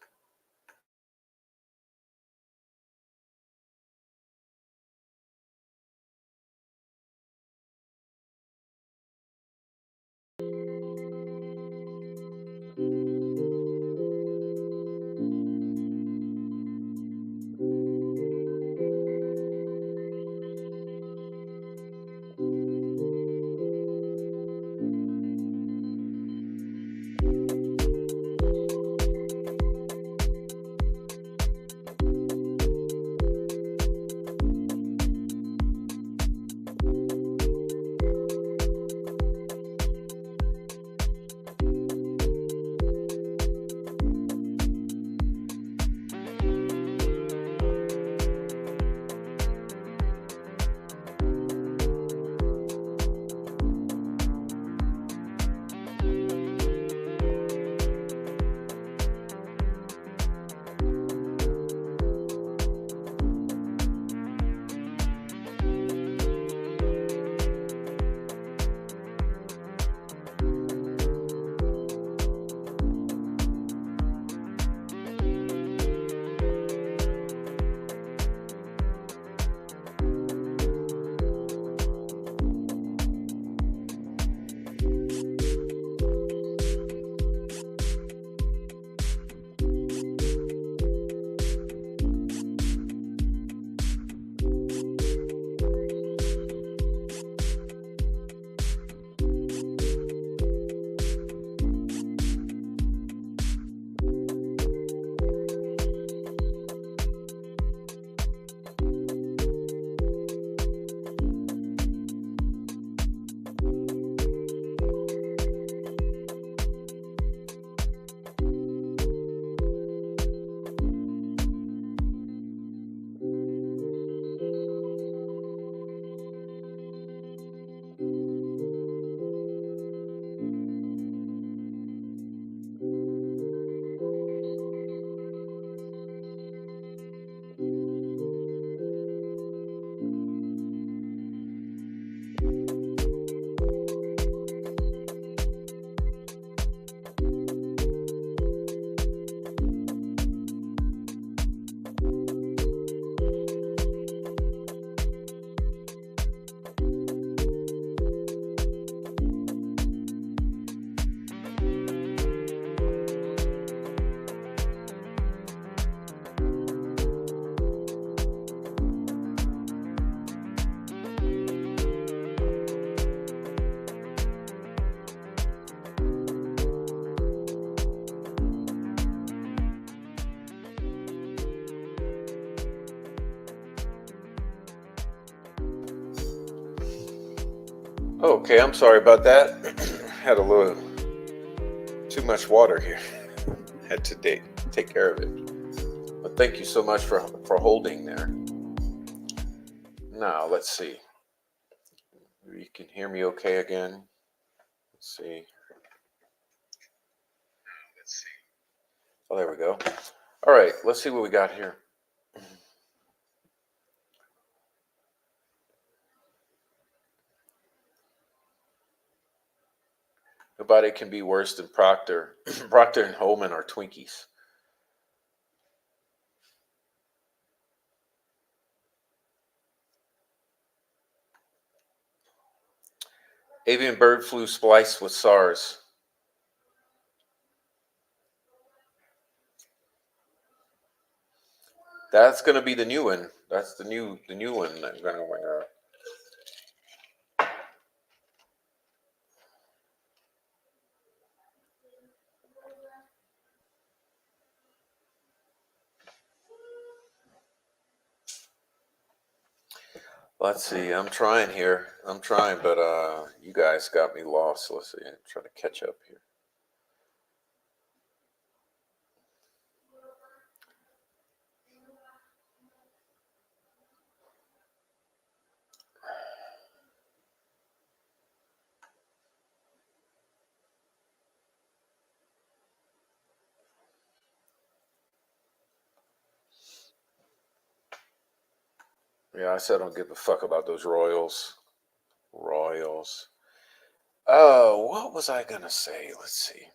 Okay, I'm sorry about that. Had a little too much water here. Had to take care of it. But thank you so much for holding there. Now let's see. You can hear me okay again. Let's see. Oh, there we go. All right, let's see what we got here. Nobody can be worse than Proctor. Proctor and Holman are Twinkies. Avian bird flu spliced with SARS. That's gonna be the new one. That's the new one that's gonna win. Let's see. I'm trying here. I'm trying, but you guys got me lost. Let's see. I'm trying to catch up here. Yeah, I said I don't give a fuck about those Royals. Royals. Oh, what was I gonna say? Let's see.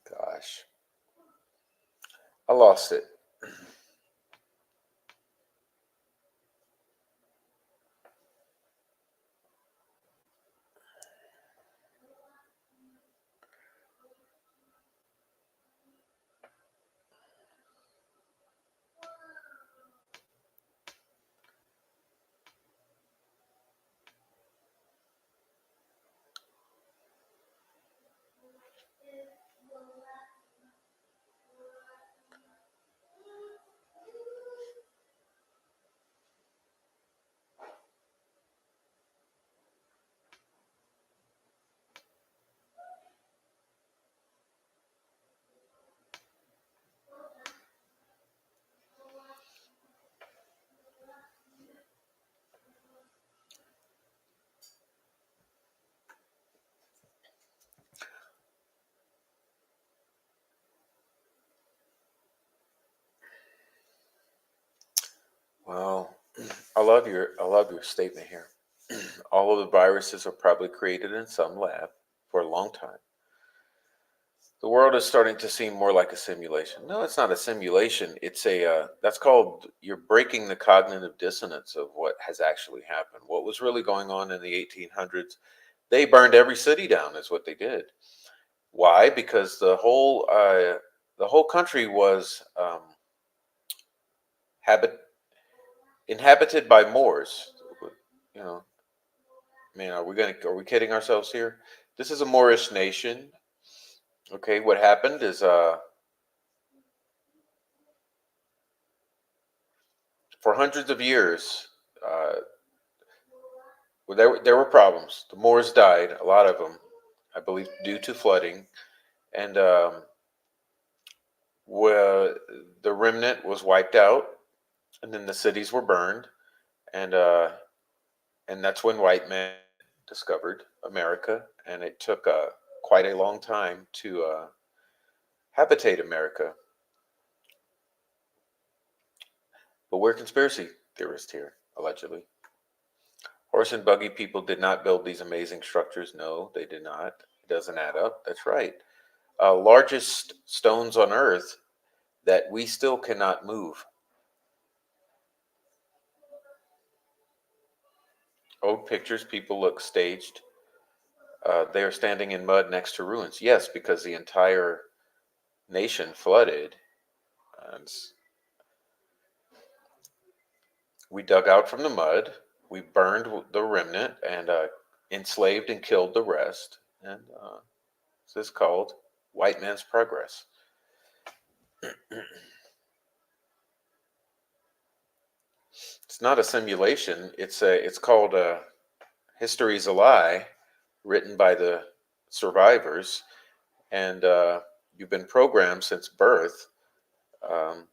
Gosh, I lost it. Well, I love your statement here. All of the viruses are probably created in some lab for a long time. The world is starting to seem more like a simulation. No, it's not a simulation. It's a that's called you're breaking the cognitive dissonance of what has actually happened. What was really going on in the 1800s? They burned every city down. Is what they did. Why? Because the whole country was habit inhabited by Moors. You know, man, are we kidding ourselves here? This is a Moorish nation. Okay, what happened is for hundreds of years, well, there were problems. The Moors died, a lot of them, I believe, due to flooding, and well, the remnant was wiped out, and then the cities were burned, and uh, and that's when white men discovered America, and it took quite a long time to habitate America. But we're conspiracy theorists here, allegedly. Horse and buggy people did not build these amazing structures. No, they did not. It doesn't add up. That's right. Largest stones on Earth that we still cannot move. Old pictures, people look staged. They are standing in mud next to ruins. Yes, because the entire nation flooded. And we dug out from the mud. We burned the remnant and enslaved and killed the rest. And this is called white man's progress. It's not a simulation. It's called History's a Lie, written by the survivors, and you've been programmed since birth um,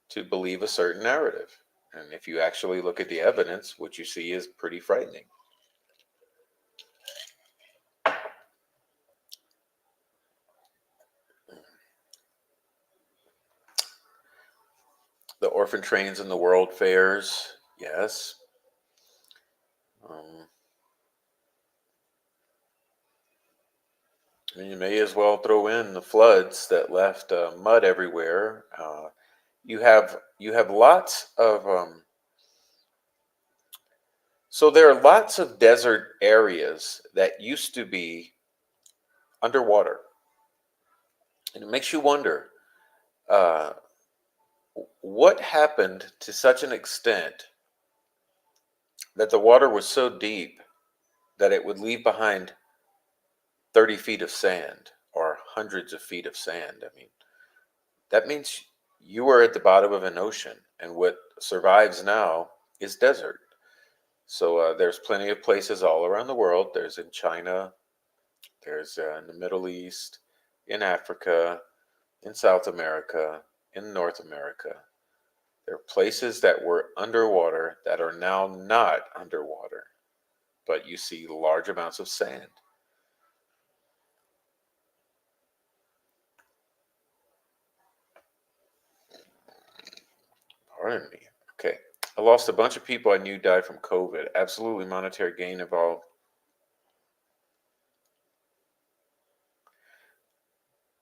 to believe a certain narrative. And if you actually look at the evidence, what you see is pretty frightening. The orphan trains in the world fairs, yes. Um, you may as well throw in the floods that left mud everywhere. You have lots of so there are lots of desert areas that used to be underwater, and it makes you wonder uh, what happened to such an extent that the water was so deep that it would leave behind 30 feet of sand or hundreds of feet of sand. I mean, that means you are at the bottom of an ocean, and what survives now is desert. So there's plenty of places all around the world. There's in China, there's in the Middle East, in Africa, in South America, in North America. There are places that were underwater that are now not underwater, but you see large amounts of sand. Pardon me. Okay. I lost a bunch of people I knew died from COVID. Absolutely monetary gain involved.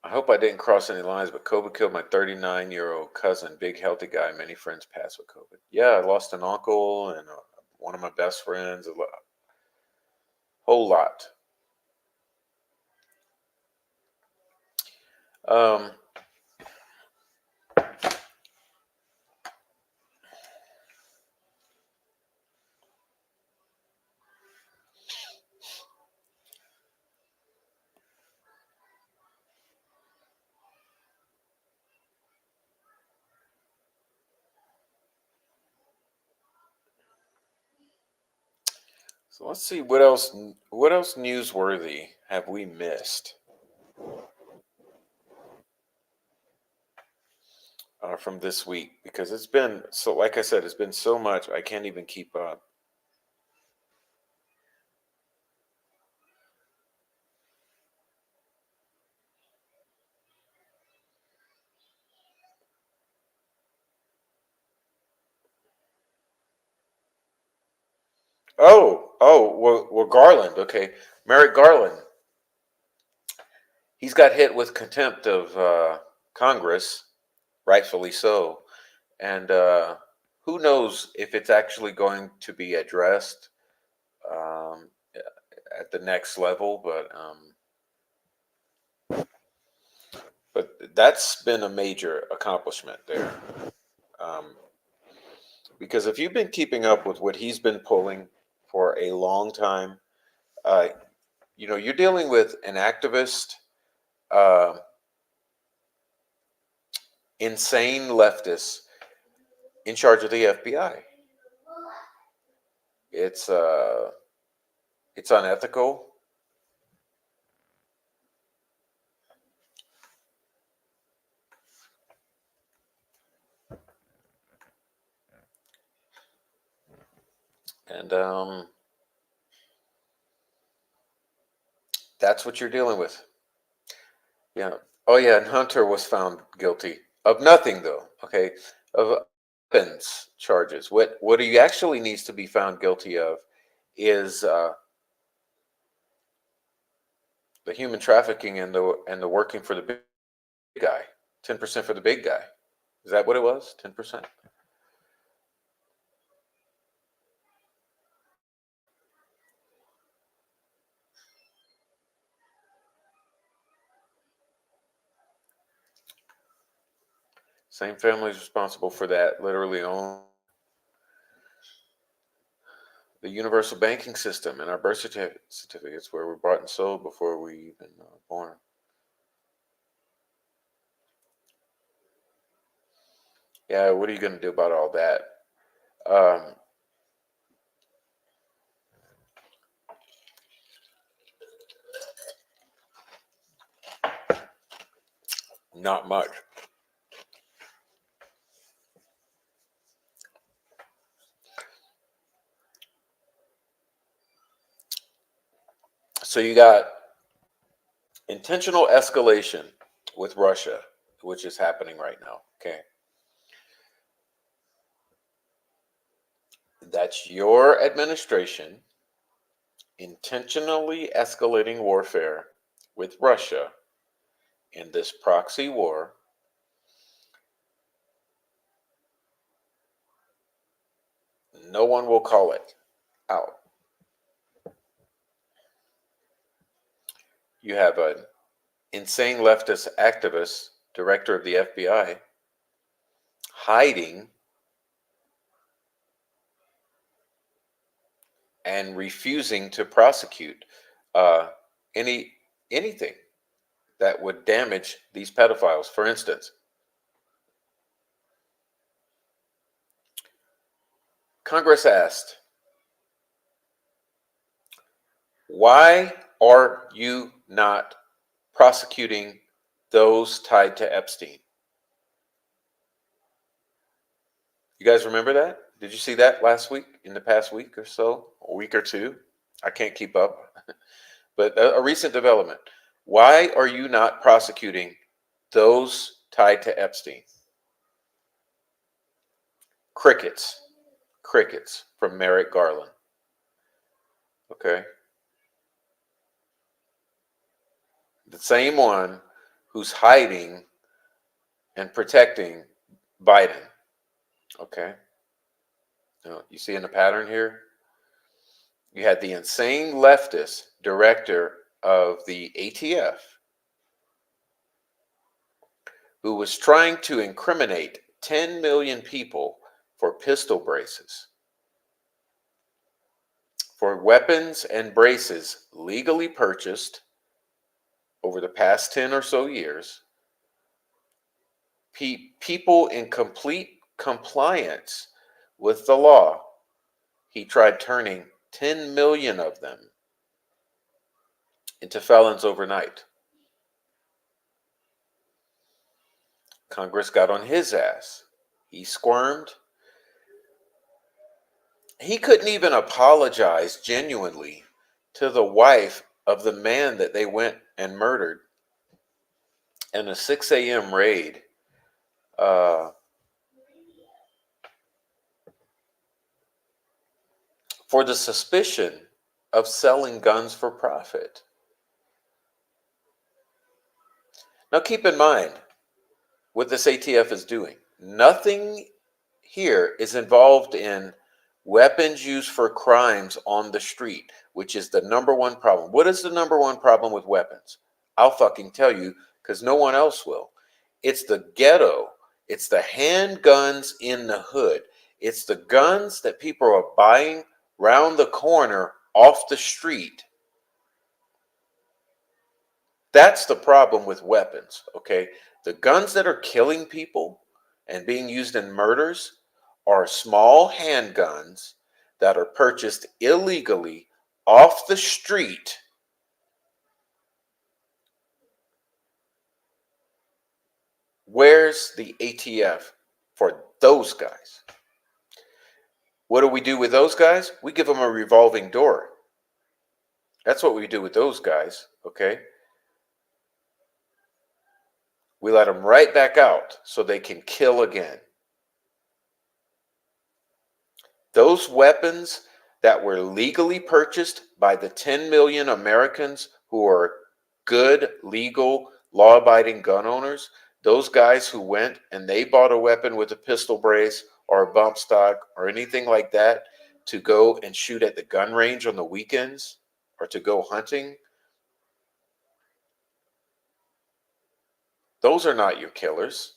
I hope I didn't cross any lines, but COVID killed my 39-year-old cousin, big healthy guy. Many friends passed with COVID. Yeah, I lost an uncle and one of my best friends, whole lot. Um, so let's see what else. What else newsworthy have we missed from this week? Because it's been so. Like I said, it's been so much. I can't even keep up. Well, Garland. Okay, Merrick Garland. He's got hit with contempt of Congress, rightfully so, and who knows if it's actually going to be addressed um, at the next level. But that's been a major accomplishment there. Um, because if you've been keeping up with what he's been pulling for a long time, uh, you're dealing with an activist, uh, insane leftist in charge of the FBI. It's uh, it's unethical, and that's what you're dealing with. Yeah. Oh yeah, and Hunter was found guilty of nothing though. Okay, of weapons charges. What he actually needs to be found guilty of is the human trafficking and the working for the big guy. 10% for the big guy. Is that what it was? 10%. Same family is responsible for that. Literally own the universal banking system and our birth certificates where we're bought and sold before we even born. Yeah, what are you going to do about all that? Not much. So you got intentional escalation with Russia, which is happening right now. Okay. That's your administration intentionally escalating warfare with Russia in this proxy war. No one will call it out. You have an insane leftist activist, director of the FBI, hiding and refusing to prosecute uh, anything that would damage these pedophiles. For instance, Congress asked, why are you not prosecuting those tied to Epstein? You guys remember that? Did you see that last week, in the past week or so, a week or two? I can't keep up. But a recent development. Why are you not prosecuting those tied to Epstein? Crickets. Crickets from Merrick Garland. Okay. The same one who's hiding and protecting Biden. Okay. Now, you see in the pattern here? You had the insane leftist director of the ATF who was trying to incriminate 10 million people for pistol braces, for weapons and braces legally purchased over the past 10 or so years, people in complete compliance with the law. He tried turning 10 million of them into felons overnight. Congress got on his ass. He squirmed. He couldn't even apologize genuinely to the wife of the man that they went and murdered in a 6 a.m. raid for the suspicion of selling guns for profit. Now, keep in mind what this ATF is doing. Nothing here is involved in weapons used for crimes on the street, which is the number one problem. What is the number one problem with weapons? I'll fucking tell you, because no one else will. It's the ghetto. It's the handguns in the hood. It's the guns that people are buying round the corner off the street. That's the problem with weapons, okay? The guns that are killing people and being used in murders are small handguns that are purchased illegally off the street. Where's the ATF for those guys? What do we do with those guys? We give them a revolving door. That's what we do with those guys, okay? We let them right back out so they can kill again. Those weapons that were legally purchased by the 10 million Americans who are good, legal, law-abiding gun owners, those guys who went and they bought a weapon with a pistol brace or a bump stock or anything like that to go and shoot at the gun range on the weekends or to go hunting, those are not your killers.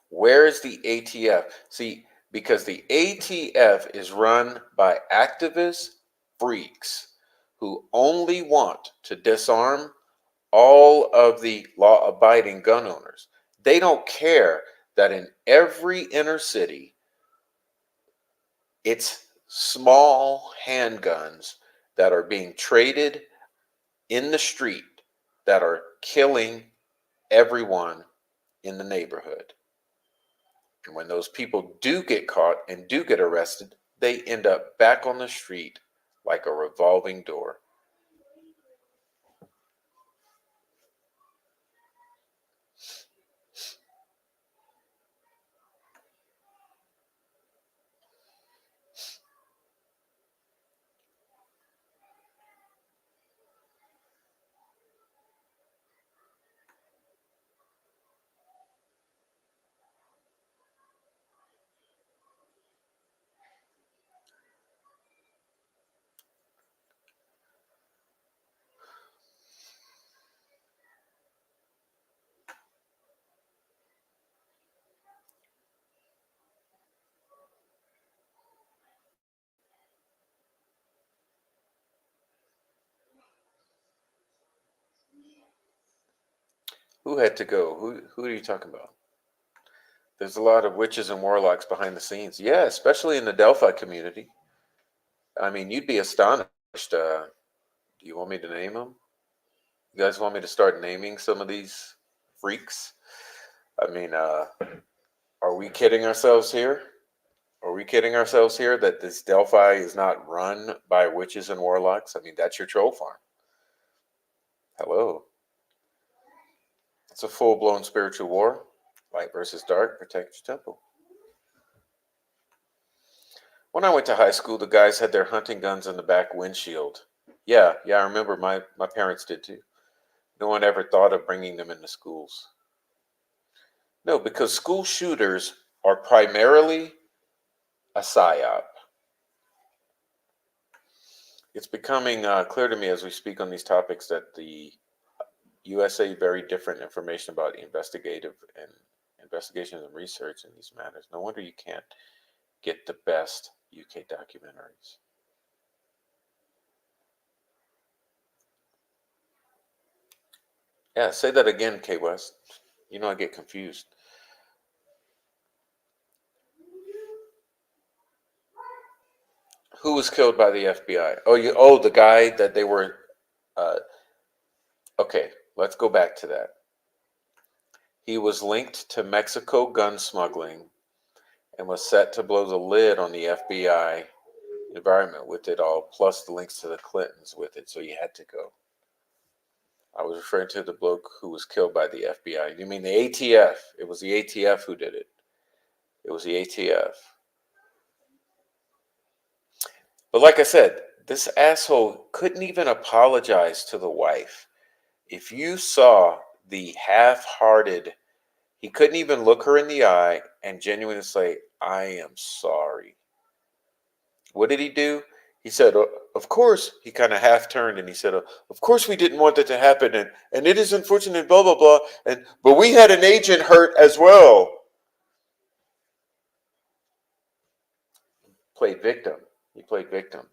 Where is the ATF? See, because the ATF is run by activist freaks who only want to disarm all of the law-abiding gun owners. They don't care that in every inner city, it's small handguns that are being traded in the street that are killing everyone in the neighborhood. And when those people do get caught and do get arrested, they end up back on the street like a revolving door. Who had to go? Who are you talking about? There's a lot of witches and warlocks behind the scenes. Yeah, especially in the Delphi community. I mean, you'd be astonished. Do you want me to name them? You guys want me to start naming some of these freaks? I mean, are we kidding ourselves here? Are we kidding ourselves here that this Delphi is not run by witches and warlocks? I mean, that's your troll farm. Hello. It's a full blown spiritual war. Light versus dark, protect your temple. When I went to high school, the guys had their hunting guns in the back windshield. Yeah, I remember my parents did too. No one ever thought of bringing them into schools. No, because school shooters are primarily a psyop. It's becoming clear to me as we speak on these topics that the USA very different information about investigative and investigations and research in these matters. No wonder you can't get the best UK documentaries. Yeah, say that again, K West. You know I get confused. Who was killed by the FBI? Oh, the guy that they were. Uh, okay, let's go back to that. He was linked to Mexico gun smuggling and was set to blow the lid on the FBI environment with it all, plus the links to the Clintons with it. So he had to go. I was referring to the bloke who was killed by the FBI. You mean the ATF? It was the ATF who did it. It was the ATF. But like I said, this asshole couldn't even apologize to the wife. If you saw the half hearted, he couldn't even look her in the eye and genuinely say, I am sorry. What did he do? He said, of course, he kind of half turned and he said, of course we didn't want that to happen. And it is unfortunate, blah, blah, blah. But we had an agent hurt as well. Played victim. He played victim.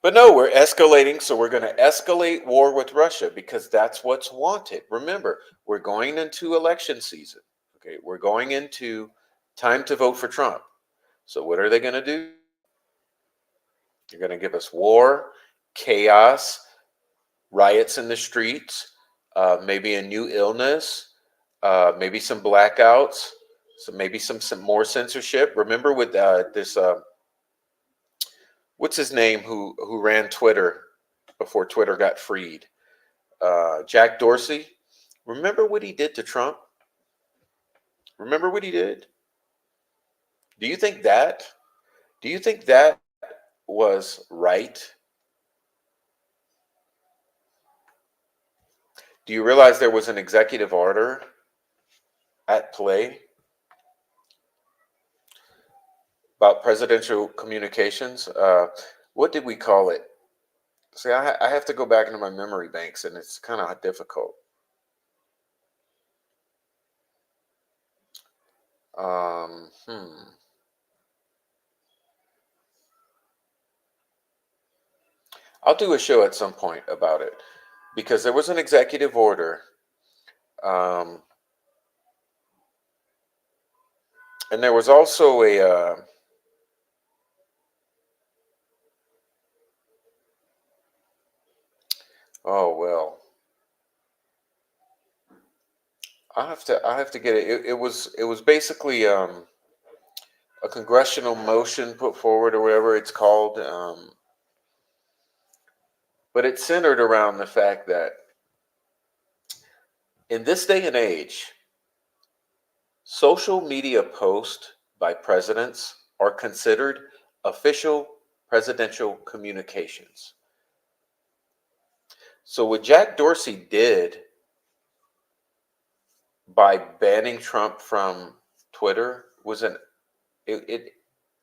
But no, we're escalating, so we're going to escalate war with Russia because that's what's wanted. Remember, we're going into election season. Okay, we're going into time to vote for Trump. So what are they going to do? They're going to give us war, chaos, riots in the streets, maybe a new illness, maybe some blackouts, so maybe some more censorship. Remember with this what's his name who ran Twitter before Twitter got freed? Jack Dorsey. Remember what he did to Trump? Remember what he did? Do you think that? Do you think that was right? Do you realize there was an executive order at play about presidential communications? What did we call it? See, I have to go back into my memory banks, and it's kind of difficult. Um, hmm. I'll do a show at some point about it. because there was an executive order, um, and there was also a oh well, I have to get it. It was basically a congressional motion put forward or whatever it's called, but it's centered around the fact that in this day and age, social media posts by presidents are considered official presidential communications. So what Jack Dorsey did by banning Trump from Twitter was it,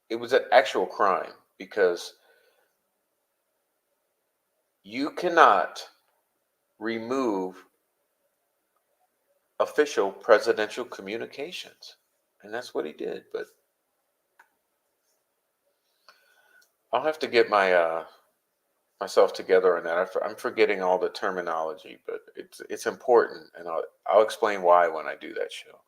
it was an actual crime because you cannot remove official presidential communications. And that's what he did. But I'll have to get myself together on that. I'm forgetting all the terminology, but it's important, and I'll explain why when I do that show.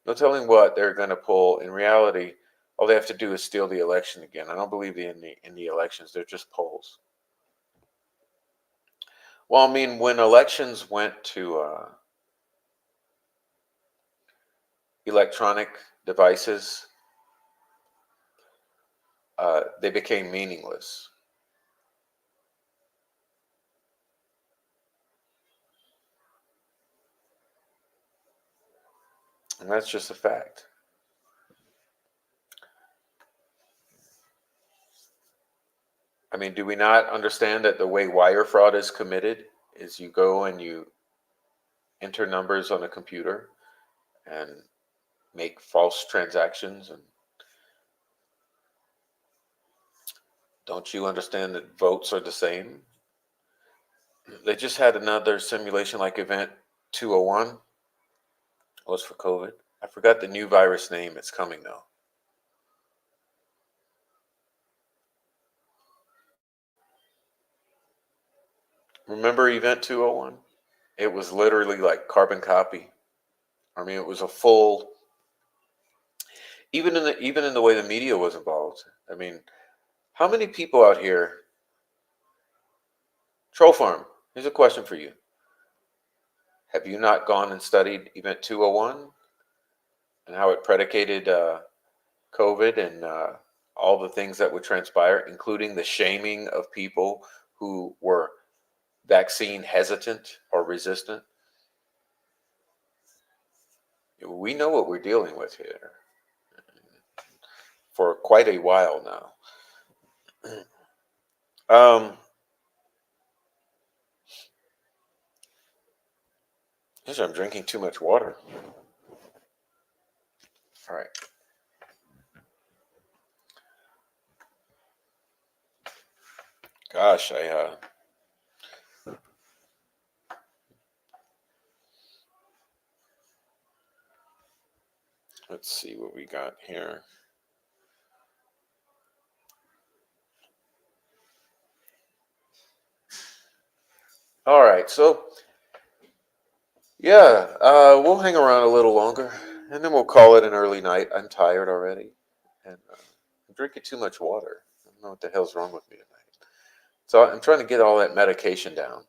No telling what they're going to pull. In reality, all they have to do is steal the election again. I don't believe in the elections. They're just polls. Well, I mean, when elections went to electronic devices, they became meaningless, and that's just a fact. I mean, do we not understand that the way wire fraud is committed is you go and you enter numbers on a computer and make false transactions? And don't you understand that votes are the same? They just had another simulation like event 201 was for COVID. I forgot the new virus name. It's coming though. Remember event 201? It was literally like carbon copy. I mean, it was a full, even in the way the media was involved. I mean, how many people out here Troll Farm, here's a question for you. Have you not gone and studied Event 201 and how it predicated COVID and all the things that would transpire, including the shaming of people who were vaccine hesitant or resistant? We know what we're dealing with here for quite a while now. Guess I'm drinking too much water. All right. Gosh, let's see what we got here. All right, so yeah, we'll hang around a little longer, and then we'll call it an early night. I'm tired already, and I'm drinking too much water. I don't know what the hell's wrong with me tonight. So I'm trying to get all that medication down.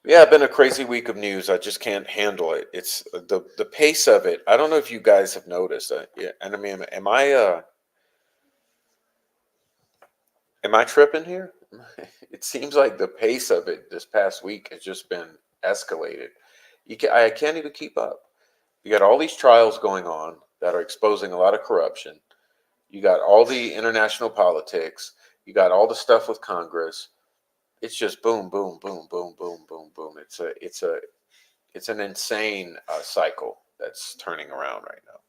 Yeah, been a crazy week of news. I just can't handle it. It's the pace of it. I don't know if you guys have noticed. Yeah, and I mean, am I tripping here? It seems like the pace of it this past week has just been escalated. I can't even keep up. You got all these trials going on that are exposing a lot of corruption. You got all the international politics. You got all the stuff with Congress. It's just boom, boom, boom, boom, boom, boom, boom. It's an insane cycle that's turning around right now.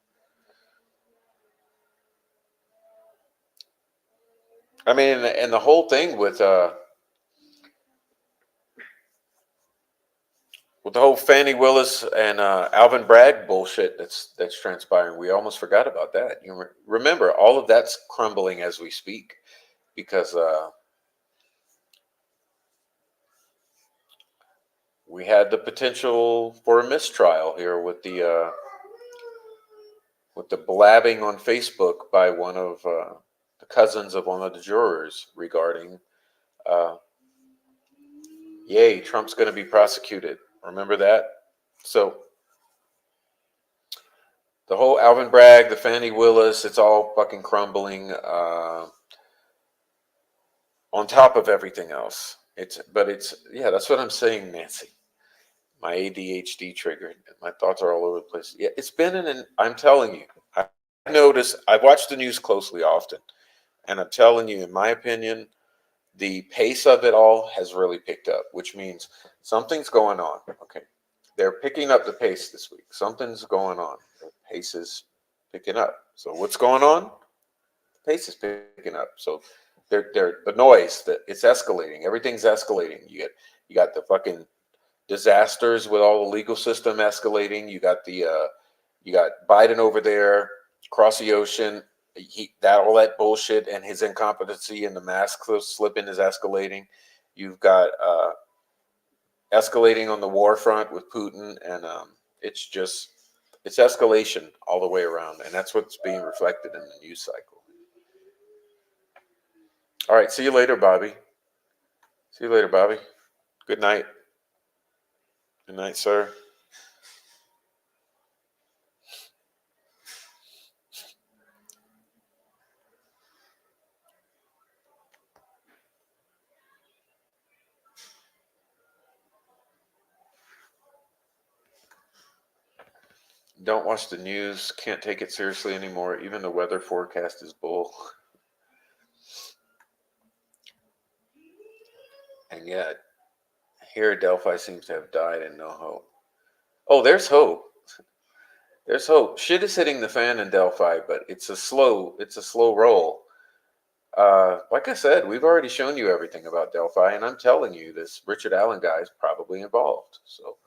I mean, and the whole thing with With the whole Fannie Willis and Alvin Bragg bullshit that's transpiring, we almost forgot about that. Remember, all of that's crumbling as we speak because we had the potential for a mistrial here with the blabbing on Facebook by one of the cousins of one of the jurors regarding, uh, yay, Trump's going to be prosecuted. Remember that? So the whole Alvin Bragg, the Fannie Willis, it's all fucking crumbling on top of everything else. It's yeah, that's what I'm saying, Nancy. My ADHD triggered. My thoughts are all over the place. Yeah, it's been I'm telling you, I notice, I watch the news closely often, and I'm telling you, in my opinion, the pace of it all has really picked up, which means something's going on. Okay. They're picking up the pace this week. Something's going on. The pace is picking up. So what's going on? The pace is picking up. So they're the noise that it's escalating. Everything's escalating. You got the fucking disasters with all the legal system escalating. You got Biden over there across the ocean. All that bullshit and his incompetency and the mask slipping is escalating. You've got escalating on the war front with Putin, and it's escalation all the way around, and that's what's being reflected in the news cycle. All right, see you later, Bobby. See you later, Bobby. Good night. Good night, sir. Don't watch the news. Can't take it seriously anymore. Even the weather forecast is bull. And yet, here Delphi seems to have died and no hope. Oh, there's hope. There's hope. Shit is hitting the fan in Delphi, but it's a slow roll. Like I said, we've already shown you everything about Delphi, and I'm telling you, this Richard Allen guy is probably involved. So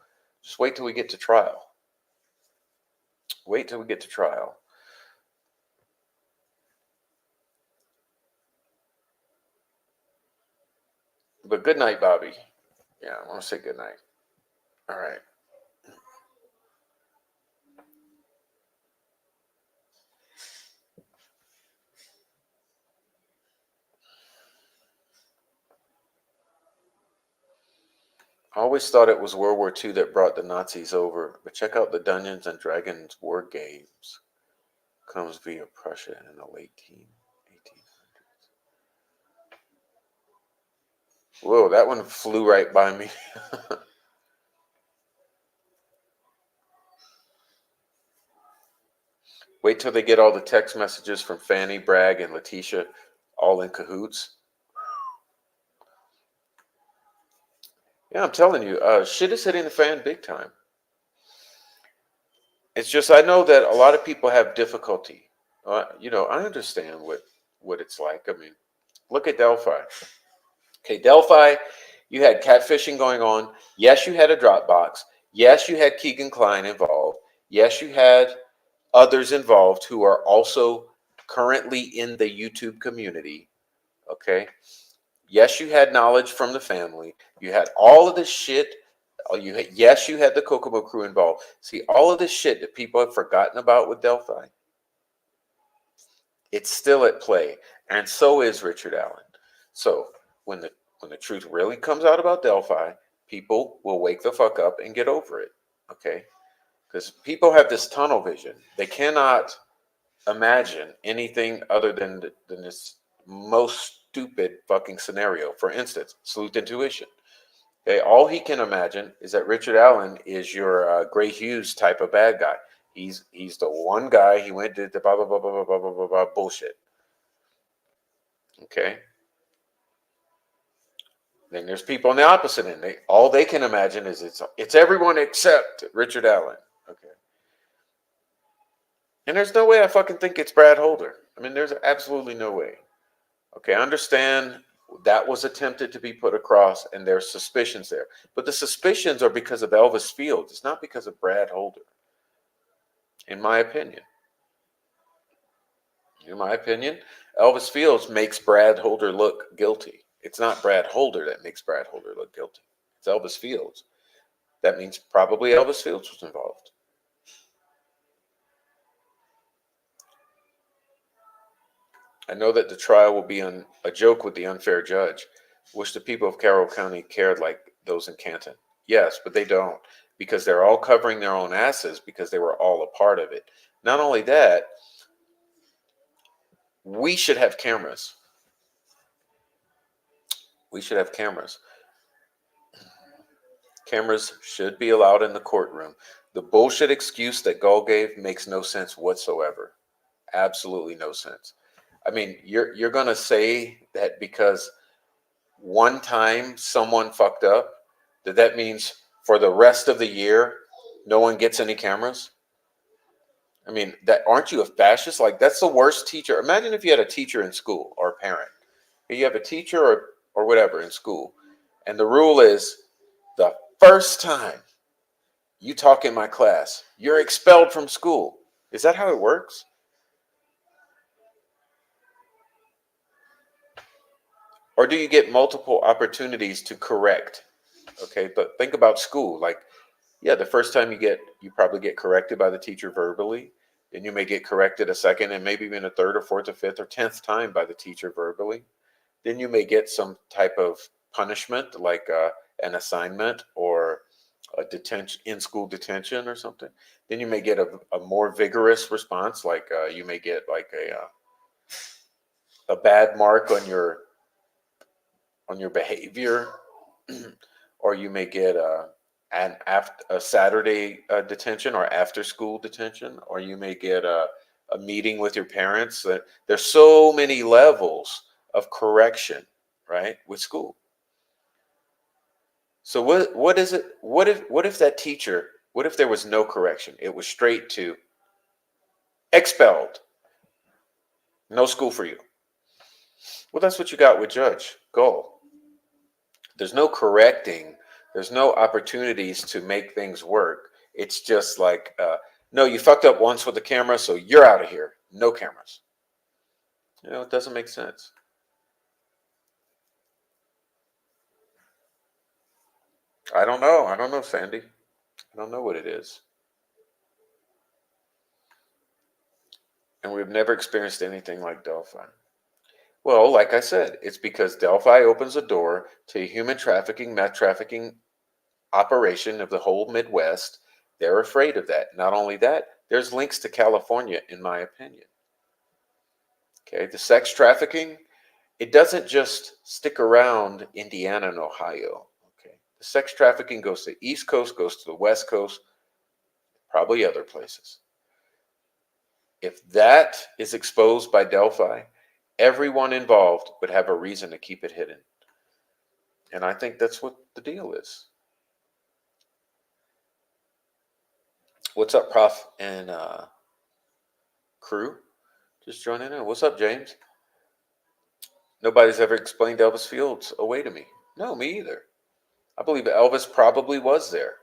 just wait till we get to trial. Wait till we get to trial. But good night, Bobby. Yeah, I want to say good night. All right. I always thought it was World War II that brought the Nazis over, but check out the Dungeons and Dragons war games. Comes via Prussia in the late 1800s. Whoa, that one flew right by me. Wait till they get all the text messages from Fanny, Bragg, and Letitia all in cahoots. Yeah, I'm telling you, shit is hitting the fan big time. It's just I know that a lot of people have difficulty. I understand what it's like. I mean, look at Delphi. Okay, Delphi, you had catfishing going on. Yes, you had a Dropbox. Yes, you had Keegan Klein involved. Yes, you had others involved who are also currently in the YouTube community. Okay. Yes, you had knowledge from the family. You had all of this shit. Yes, you had the Kokomo crew involved. See, all of this shit that people have forgotten about with Delphi, it's still at play, and so is Richard Allen. So when the truth really comes out about Delphi, people will wake the fuck up and get over it. Okay, because people have this tunnel vision. They cannot imagine anything other than this most stupid fucking scenario. For instance, sleuth intuition. Okay, all he can imagine is that Richard Allen is your Gray Hughes type of bad guy. He's the one guy. He went did the blah blah blah blah blah blah blah blah bullshit. Okay. Then there's people on the opposite end. All they can imagine is it's everyone except Richard Allen. Okay. And there's no way I fucking think it's Brad Holder. I mean, there's absolutely no way. Okay, I understand That was attempted to be put across, and there's suspicions there. But the suspicions are because of Elvis Fields. It's not because of Brad Holder, in my opinion. In my opinion, Elvis Fields makes Brad Holder look guilty. It's not Brad Holder that makes Brad Holder look guilty. It's Elvis Fields. That means probably Elvis Fields was involved. I know that the trial will be a joke with the unfair judge. Wish the people of Carroll County cared like those in Canton. Yes, but they don't, because they're all covering their own asses because they were all a part of it. Not only that, we should have cameras. We should have cameras. Cameras should be allowed in the courtroom. The bullshit excuse that Gull gave makes no sense whatsoever. Absolutely no sense. I mean, you're gonna say that because one time someone fucked up, that means for the rest of the year no one gets any cameras? I mean, that aren't you a fascist? Like, that's the worst teacher. Imagine if you had a teacher in school or a parent. You have a teacher or whatever in school, and the rule is the first time you talk in my class, you're expelled from school. Is that how it works? Or do you get multiple opportunities to correct? Okay, but think about school. Like, yeah, the first time you probably get corrected by the teacher verbally. Then you may get corrected a second and maybe even a third or fourth or fifth or 10th time by the teacher verbally. Then you may get some type of punishment like an assignment or a detention, in-school detention or something. Then you may get a more vigorous response, like you may get like a bad mark on your behavior, or you may get a Saturday detention or after school detention, or you may get a meeting with your parents. There's so many levels of correction, right, with school. So what is it? What if that teacher? What if there was no correction? It was straight to expelled. No school for you. Well, that's what you got with Judge Gull. There's no correcting. There's no opportunities to make things work. It's just like, no, you fucked up once with the camera, so you're out of here. No cameras. It doesn't make sense. I don't know. I don't know, Sandy. I don't know what it is. And we've never experienced anything like Delphi. Well, like I said, it's because Delphi opens a door to a human trafficking, meth trafficking operation of the whole Midwest. They're afraid of that. Not only that, there's links to California, in my opinion. Okay, the sex trafficking, it doesn't just stick around Indiana and Ohio. Okay, the sex trafficking goes to the East Coast, goes to the West Coast, probably other places. If that is exposed by Delphi, everyone involved would have a reason to keep it hidden. And I think that's what the deal is. What's up, Prof and crew? Just joining in. What's up, James? Nobody's ever explained Elvis Fields away to me. No, me either. I believe Elvis probably was there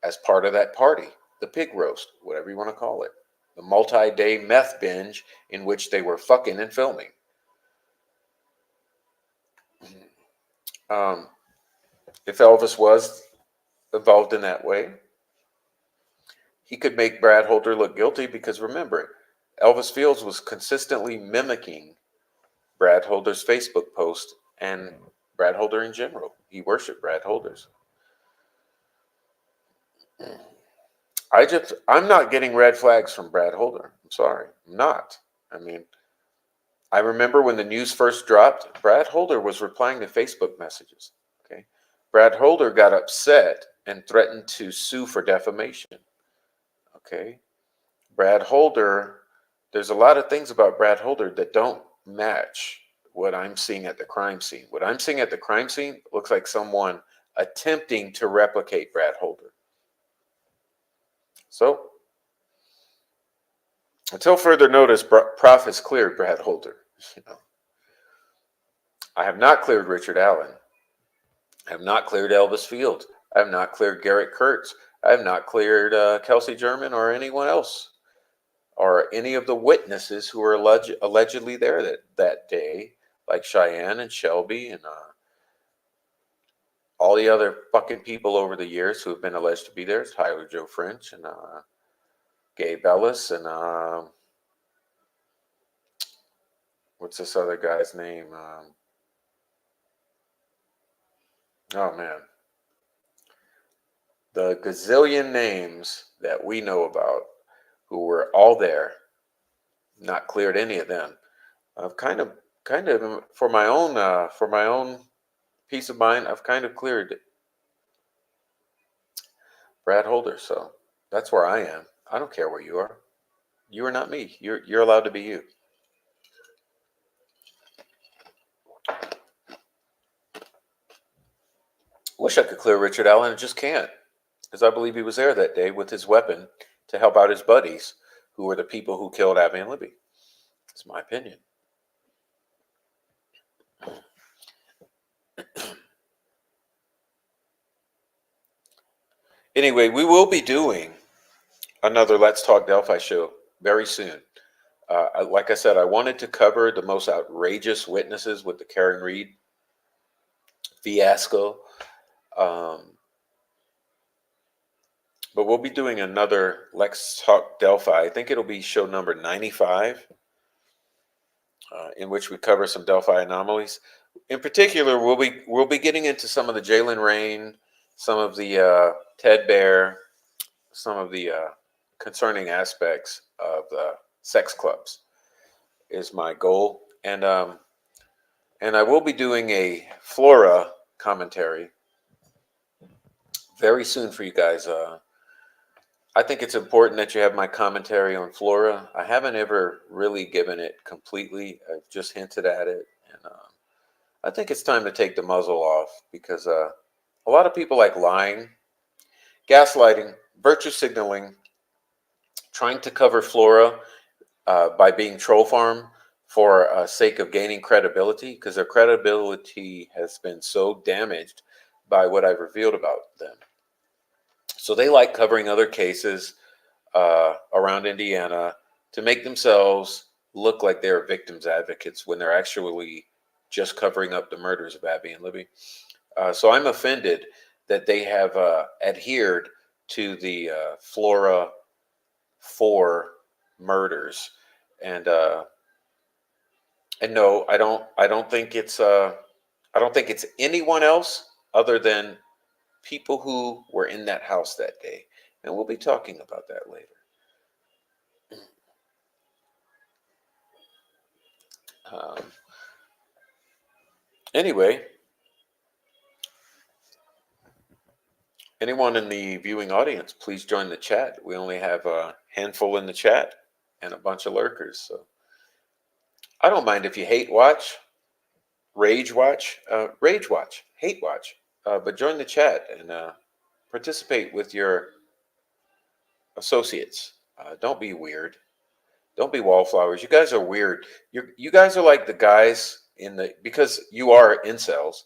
as part of that party, the pig roast, whatever you want to call it, the multi-day meth binge in which they were fucking and filming. If Elvis was involved in that way, he could make Brad Holder look guilty because remember, Elvis Fields was consistently mimicking Brad Holder's Facebook post and Brad Holder in general. He worshiped Brad Holder's. I'm not getting red flags from Brad Holder. I'm sorry. I'm not. I mean, I remember when the news first dropped, Brad Holder was replying to Facebook messages. Okay. Brad Holder got upset and threatened to sue for defamation. Okay. Brad Holder, there's a lot of things about Brad Holder that don't match what I'm seeing at the crime scene. What I'm seeing at the crime scene looks like someone attempting to replicate Brad Holder. So, until further notice, Prof has cleared Brad Holder. I have not cleared Richard Allen. I have not cleared Elvis Fields. I have not cleared Garrett Kurtz. I have not cleared Kelsey German or anyone else, or any of the witnesses who were allegedly there that day, like Cheyenne and Shelby and all the other fucking people over the years who have been alleged to be there. Tyler Joe French and Gabe Ellis and what's this other guy's name? Oh man, the gazillion names that we know about who were all there, not cleared any of them. I've kind of for my own peace of mind, I've kind of cleared Brad Holder. So that's where I am. I don't care where you are. You are not me. You're allowed to be you. Wish I could clear Richard Allen. I just can't, because I believe he was there that day with his weapon to help out his buddies, who were the people who killed Abby and Libby. That's my opinion. Anyway, we will be doing another Let's Talk Delphi show very soon. Like I said, I wanted to cover the most outrageous witnesses with the Karen Reed fiasco. But we'll be doing another Let's Talk Delphi. I think it'll be show number 95, in which we cover some Delphi anomalies. In particular, we'll be getting into some of the Jalen Rain, some of the Ted Bear, some of the concerning aspects of the sex clubs is my goal. And I will be doing a Flora commentary very soon for you guys. I think it's important that you have my commentary on Flora. I haven't ever really given it completely. I've just hinted at it. And I think it's time to take the muzzle off, because a lot of people like lying, gaslighting, virtue signaling, trying to cover Flora by being troll farm for sake of gaining credibility, because their credibility has been so damaged by what I've revealed about them. So they like covering other cases around Indiana to make themselves look like they're victims advocates when they're actually just covering up the murders of Abby and Libby. So I'm offended that they have adhered to the Flora 4 murders, and no, I don't think it's anyone else other than people who were in that house that day, and we'll be talking about that later. Anyway, anyone in the viewing audience, please join the chat. We only have a handful in the chat and a bunch of lurkers, so I don't mind if you hate watch, rage watch, hate watch, but join the chat and participate with your associates. Don't be weird. Don't be wallflowers. You guys are weird. You guys are like the guys because you are incels.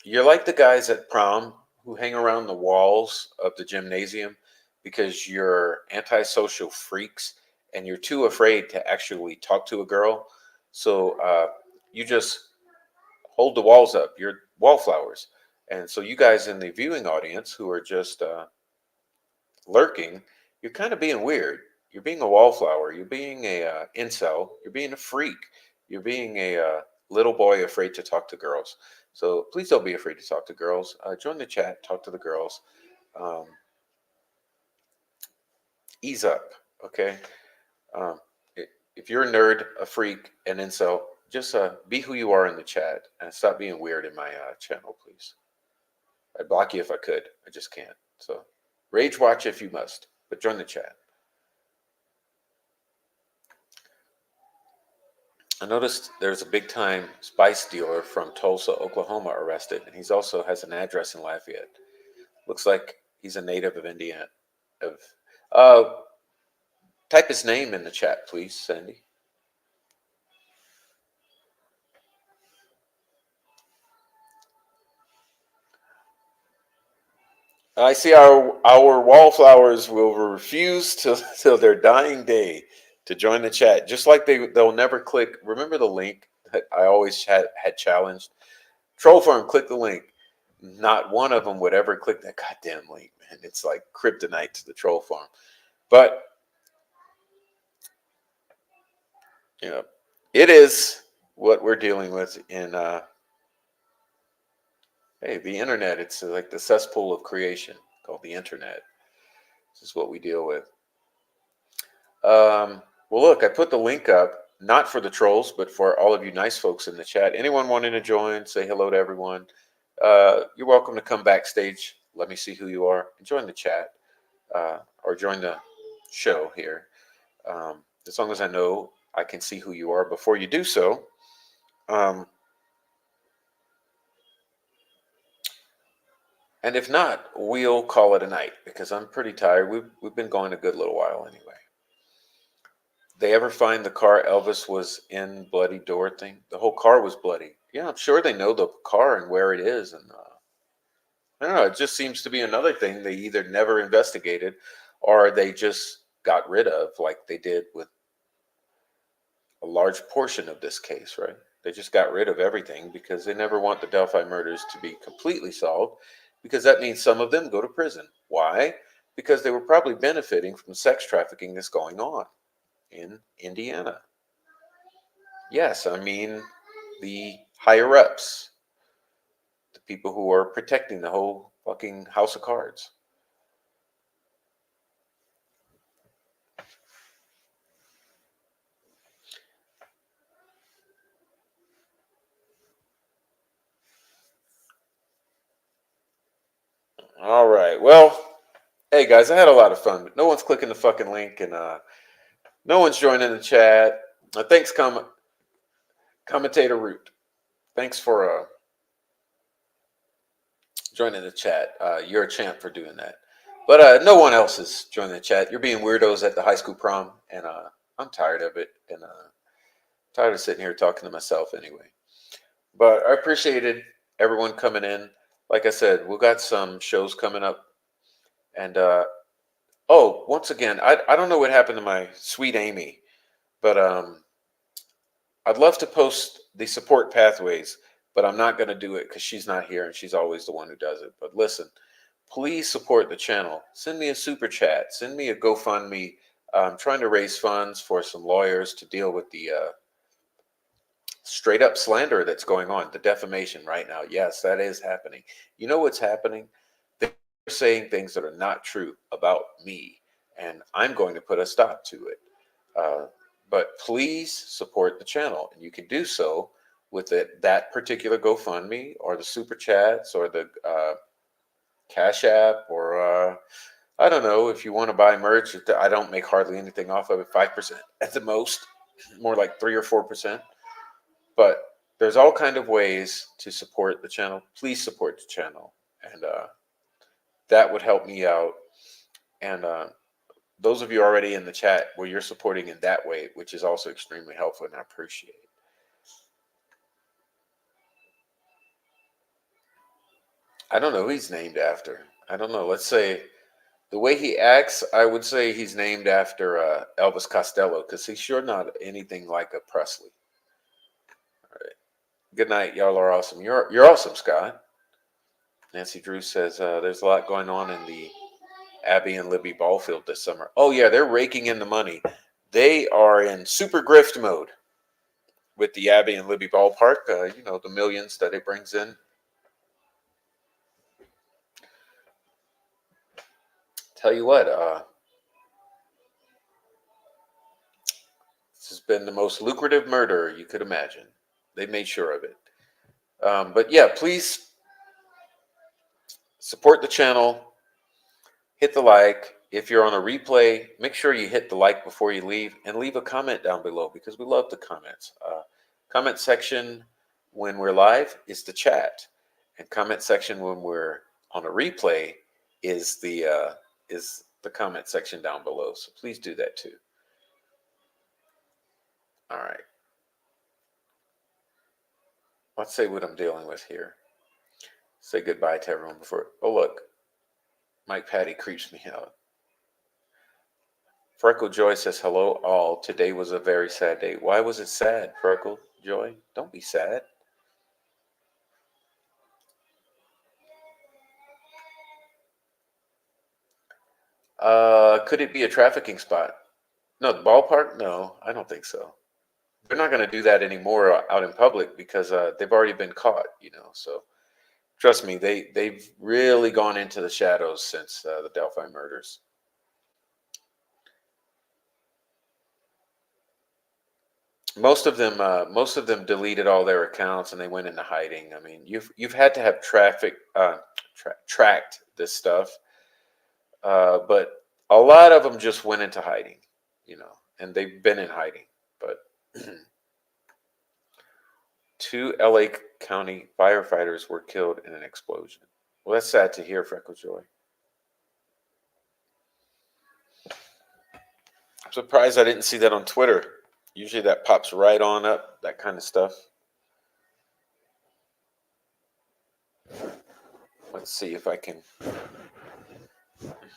You're like the guys at prom who hang around the walls of the gymnasium because you're antisocial freaks and you're too afraid to actually talk to a girl. So you just hold the walls up. You're wallflowers. And so you guys in the viewing audience who are just lurking, you're kind of being weird. You're being a wallflower. You're being a incel. You're being a freak. You're being a little boy afraid to talk to girls. So please don't be afraid to talk to girls. Join the chat. Talk to the girls. Um, ease up, okay? Um, if you're a nerd, a freak, an incel, just be who you are in the chat and stop being weird in my channel, please. I'd block you if I could. I just can't. So rage watch if you must, but join the chat. I noticed there's a big time spice dealer from Tulsa, Oklahoma arrested, and he's also has an address in Lafayette. Looks like he's a native of Indiana. Uh, type his name in the chat, please, Sandy. I see our wallflowers will refuse till their dying day to join the chat, just like they'll never click. Remember the link that I always had challenged? Troll farm, click the link. Not one of them would ever click that goddamn link, man. It's like kryptonite to the troll farm. But you know, it is what we're dealing with in hey, the internet. It's like the cesspool of creation called the internet. This is what we deal with. Well, look, I put the link up, not for the trolls, but for all of you nice folks in the chat. Anyone wanting to join, say hello to everyone. You're welcome to come backstage. Let me see who you are and join the chat or join the show here. As long as I know I can see who you are before you do so. Um, and if not, we'll call it a night because I'm pretty tired. We've been going a good little while anyway. They ever find the car Elvis was in bloody door thing? The whole car was bloody. Yeah, I'm sure they know the car and where it is. And I don't know. It just seems to be another thing they either never investigated or they just got rid of, like they did with a large portion of this case, right? They just got rid of everything because they never want the Delphi murders to be completely solved because that means some of them go to prison. Why? Because they were probably benefiting from sex trafficking that's going on in Indiana. Yes, I mean the higher ups, the people who are protecting the whole fucking house of cards. All right. Well, hey guys, I had a lot of fun, but no one's clicking the fucking link and no one's joining the chat. Thanks, commentator Root. Thanks for joining the chat. You're a champ for doing that. But no one else is joining the chat. You're being weirdos at the high school prom, and I'm tired of it, and tired of sitting here talking to myself anyway. But I appreciated everyone coming in. Like I said, we've got some shows coming up, and oh, once again, I don't know what happened to my sweet Amy, but I'd love to post the support pathways, but I'm not going to do it because she's not here and she's always the one who does it. But listen, please support the channel. Send me a super chat. Send me a GoFundMe. I'm trying to raise funds for some lawyers to deal with the straight up slander that's going on, the defamation right now. Yes, that is happening. You know what's happening? They're saying things that are not true about me, and I'm going to put a stop to it. But please support the channel, and you can do so with that particular GoFundMe or the super chats or the Cash App or I don't know if you want to buy merch. I don't make hardly anything off of it, 5% at the most, more like 3 or 4%. But there's all kind of ways to support the channel. Please support the channel, and that would help me out. And those of you already in the chat where you're supporting in that way, which is also extremely helpful, and I appreciate it. I don't know who he's named after. I don't know. Let's say the way he acts, I would say he's named after Elvis Costello because he's sure not anything like a Presley. All right. Good night. Y'all are awesome. You're awesome, Scott. Nancy Drew says there's a lot going on in the Abby and Libby ball field this summer. Oh yeah, they're raking in the money. They are in super grift mode with the Abby and Libby ballpark. You know, the millions that it brings in. Tell you what, this has been the most lucrative murder you could imagine. They made sure of it. But yeah, please support the channel. Hit the like. If you're on a replay, make sure you hit the like before you leave and leave a comment down below because we love the comments. Comment section when we're live is the chat, and comment section when we're on a replay is the comment section down below. So please do that too. All right. Let's say what I'm dealing with here. Say goodbye to everyone before. Oh look, Mike Patty creeps me out. Freckle Joy says, hello all. Today was a very sad day. Why was it sad, Freckle Joy? Don't be sad. Could it be a trafficking spot? No, the ballpark? No, I don't think so. They're not going to do that anymore out in public because they've already been caught, So trust me, they've really gone into the shadows since the Delphi murders. Most of them deleted all their accounts and they went into hiding. I mean, you've had to have tracked this stuff, but a lot of them just went into hiding, and they've been in hiding. But two LA County firefighters were killed in an explosion. Well, that's sad to hear, Freckle Joy. I'm surprised I didn't see that on Twitter. Usually that pops right on up, that kind of stuff. Let's see if I can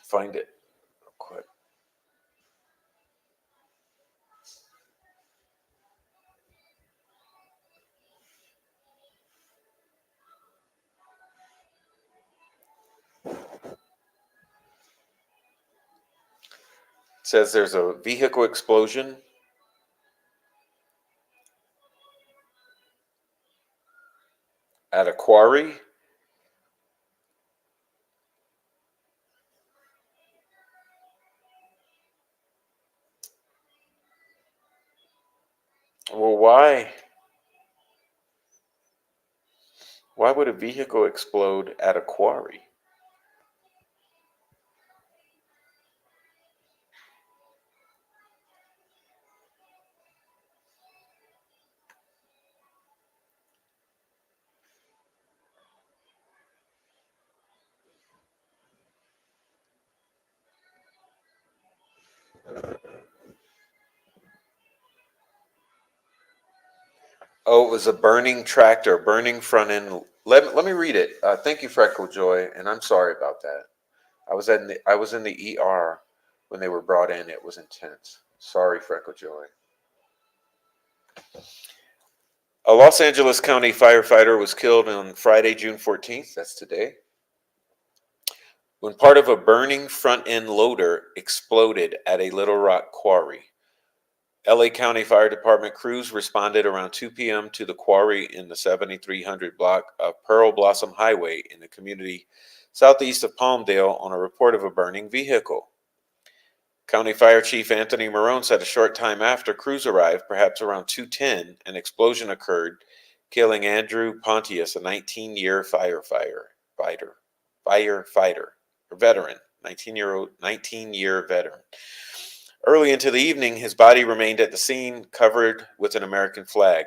find it real quick. It says there's a vehicle explosion at a quarry. Well, why? Why would a vehicle explode at a quarry? Oh, it was a burning tractor, burning front end. Let me read it. Thank you, Freckle Joy, and I'm sorry about that. I was in the ER when they were brought in. It was intense. Sorry, Freckle Joy. A Los Angeles County firefighter was killed on Friday, June 14th. That's today. When part of a burning front end loader exploded at a Little Rock quarry. LA County Fire Department crews responded around 2 p.m. to the quarry in the 7300 block of Pearl Blossom Highway in the community southeast of Palmdale on a report of a burning vehicle. County Fire Chief Anthony Marone said a short time after crews arrived, perhaps around 2:10, an explosion occurred, killing Andrew Pontius, a 19-year veteran, 19-year veteran. Early into the evening, his body remained at the scene, covered with an American flag.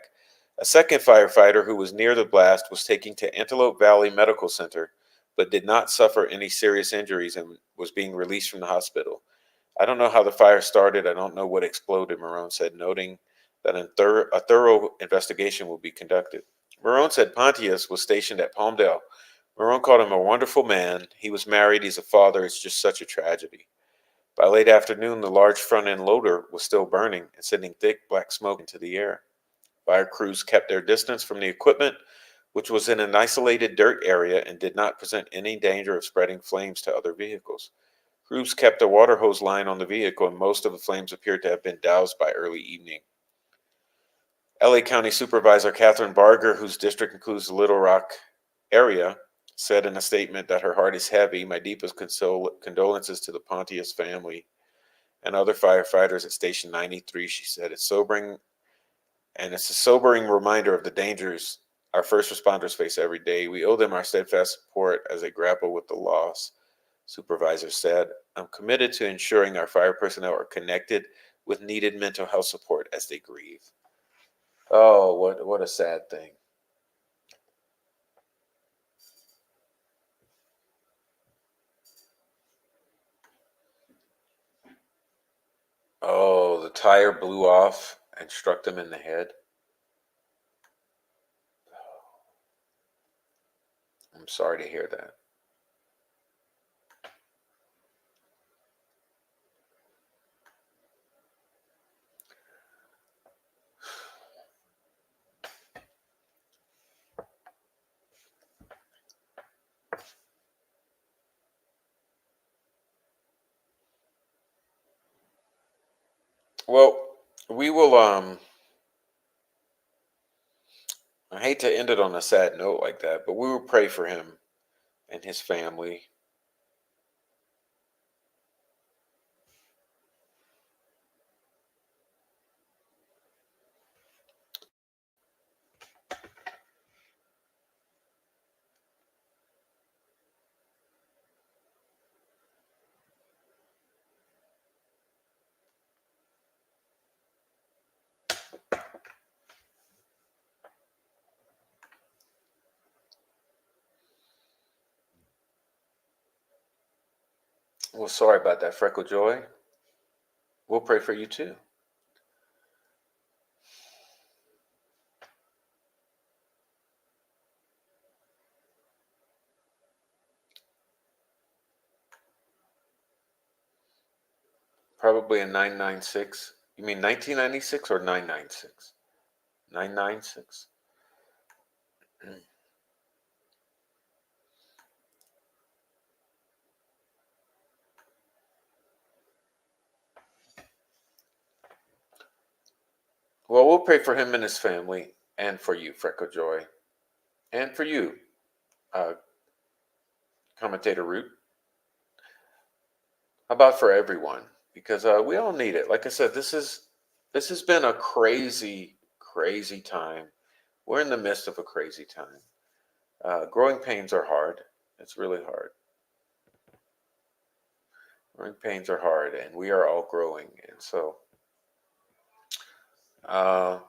A second firefighter who was near the blast was taken to Antelope Valley Medical Center, but did not suffer any serious injuries and was being released from the hospital. I don't know how the fire started. I don't know what exploded, Marone said, noting that a thorough investigation will be conducted. Marone said Pontius was stationed at Palmdale. Marone called him a wonderful man. He was married. He's a father. It's just such a tragedy. By late afternoon, the large front-end loader was still burning and sending thick black smoke into the air. Fire crews kept their distance from the equipment, which was in an isolated dirt area and did not present any danger of spreading flames to other vehicles. Crews kept a water hose line on the vehicle, and most of the flames appeared to have been doused by early evening. LA County Supervisor Catherine Barger, whose district includes the Little Rock area, said in a statement that her heart is heavy. My deepest condolences to the Pontius family and other firefighters at Station 93. She said it's sobering, and it's a sobering reminder of the dangers our first responders face every day. We owe them our steadfast support as they grapple with the loss. Supervisor said, I'm committed to ensuring our fire personnel are connected with needed mental health support as they grieve. Oh, what a sad thing. Oh, the tire blew off and struck them in the head. I'm sorry to hear that. Well, we will. I hate to end it on a sad note like that, but we will pray for him and his family. Well, sorry about that, Freckle Joy. We'll pray for you too. Probably a 996. You mean 1996 or 996? 996. Well, we'll pray for him and his family, and for you, Freckle Joy, and for you, uh, Commentator Root. How about for everyone? Because we all need it. Like I said, this has been a crazy, crazy time. We're in the midst of a crazy time. Growing pains are hard. It's really hard. Growing pains are hard, and we are all growing. And so, uh,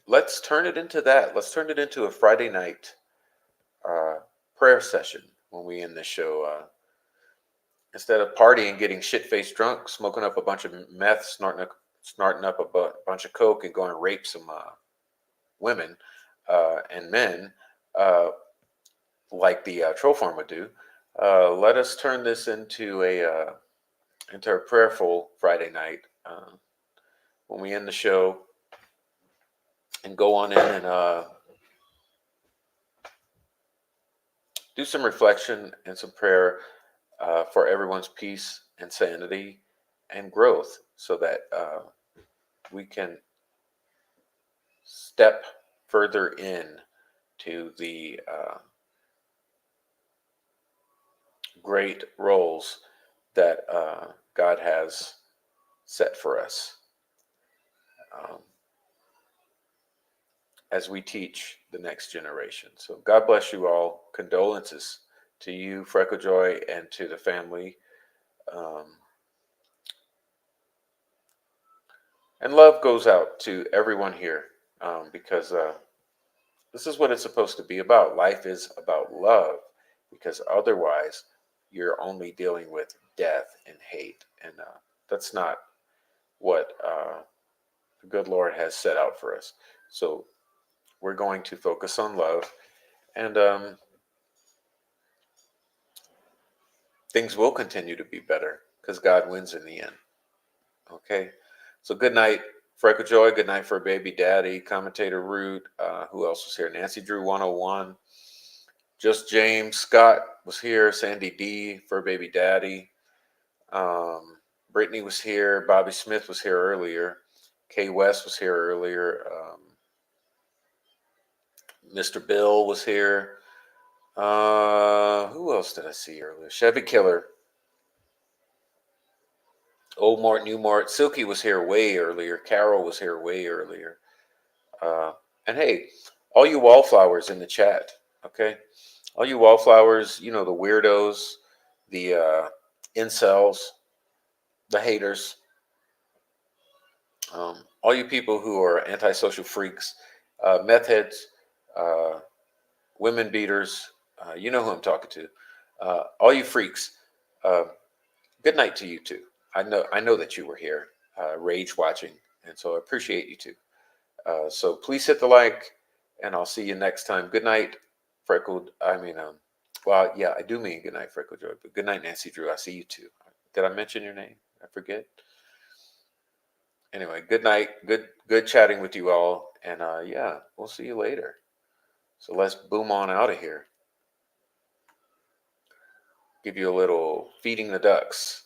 let's turn it into that. Let's turn it into a Friday night uh, prayer session when we end the show. Instead of partying, getting shit faced drunk, smoking up a bunch of meth, snorting up a bunch of coke, and going rape some women and men, uh, like the troll farm would do. Let us turn this into a prayerful Friday night when we end the show, and go on in and do some reflection and some prayer for everyone's peace and sanity and growth, so that we can step further in to the great roles that God has set for us, um, as we teach the next generation. So God bless you all. Condolences to you, Freckle Joy, and to the family. Um, and love goes out to everyone here, because this is what it's supposed to be about. Life is about love, because otherwise you're only dealing with death and hate. And that's not what the good Lord has set out for us. So we're going to focus on love, and things will continue to be better because God wins in the end. Okay. So good night, Freckle Joy. Good night for Baby Daddy, Commentator Root. Who else was here? Nancy Drew 101. Just James Scott was here. Sandy D for Baby Daddy. Brittany was here. Bobby Smith was here earlier. Kay West was here earlier. Mr. Bill was here. Who else did I see earlier? Chevy Killer. Old Mort, New Mort. Silky was here way earlier. Carol was here way earlier. Uh, and hey, all you wallflowers in the chat, okay? All you wallflowers, you know, the weirdos, the incels, the haters, all you people who are antisocial freaks, meth heads, uh, women beaters, you know who I'm talking to. All you freaks, uh, good night to you too. I know that you were here, rage watching, and so I appreciate you too. So please hit the like, and I'll see you next time. Good night, Freckled. Well, yeah, I do mean good night, Freckled Joy, but good night, Nancy Drew. I see you too. Did I mention your name? I forget. Anyway, good night. Good chatting with you all, and yeah, we'll see you later. So let's boom on out of here. Give you a little feeding the ducks.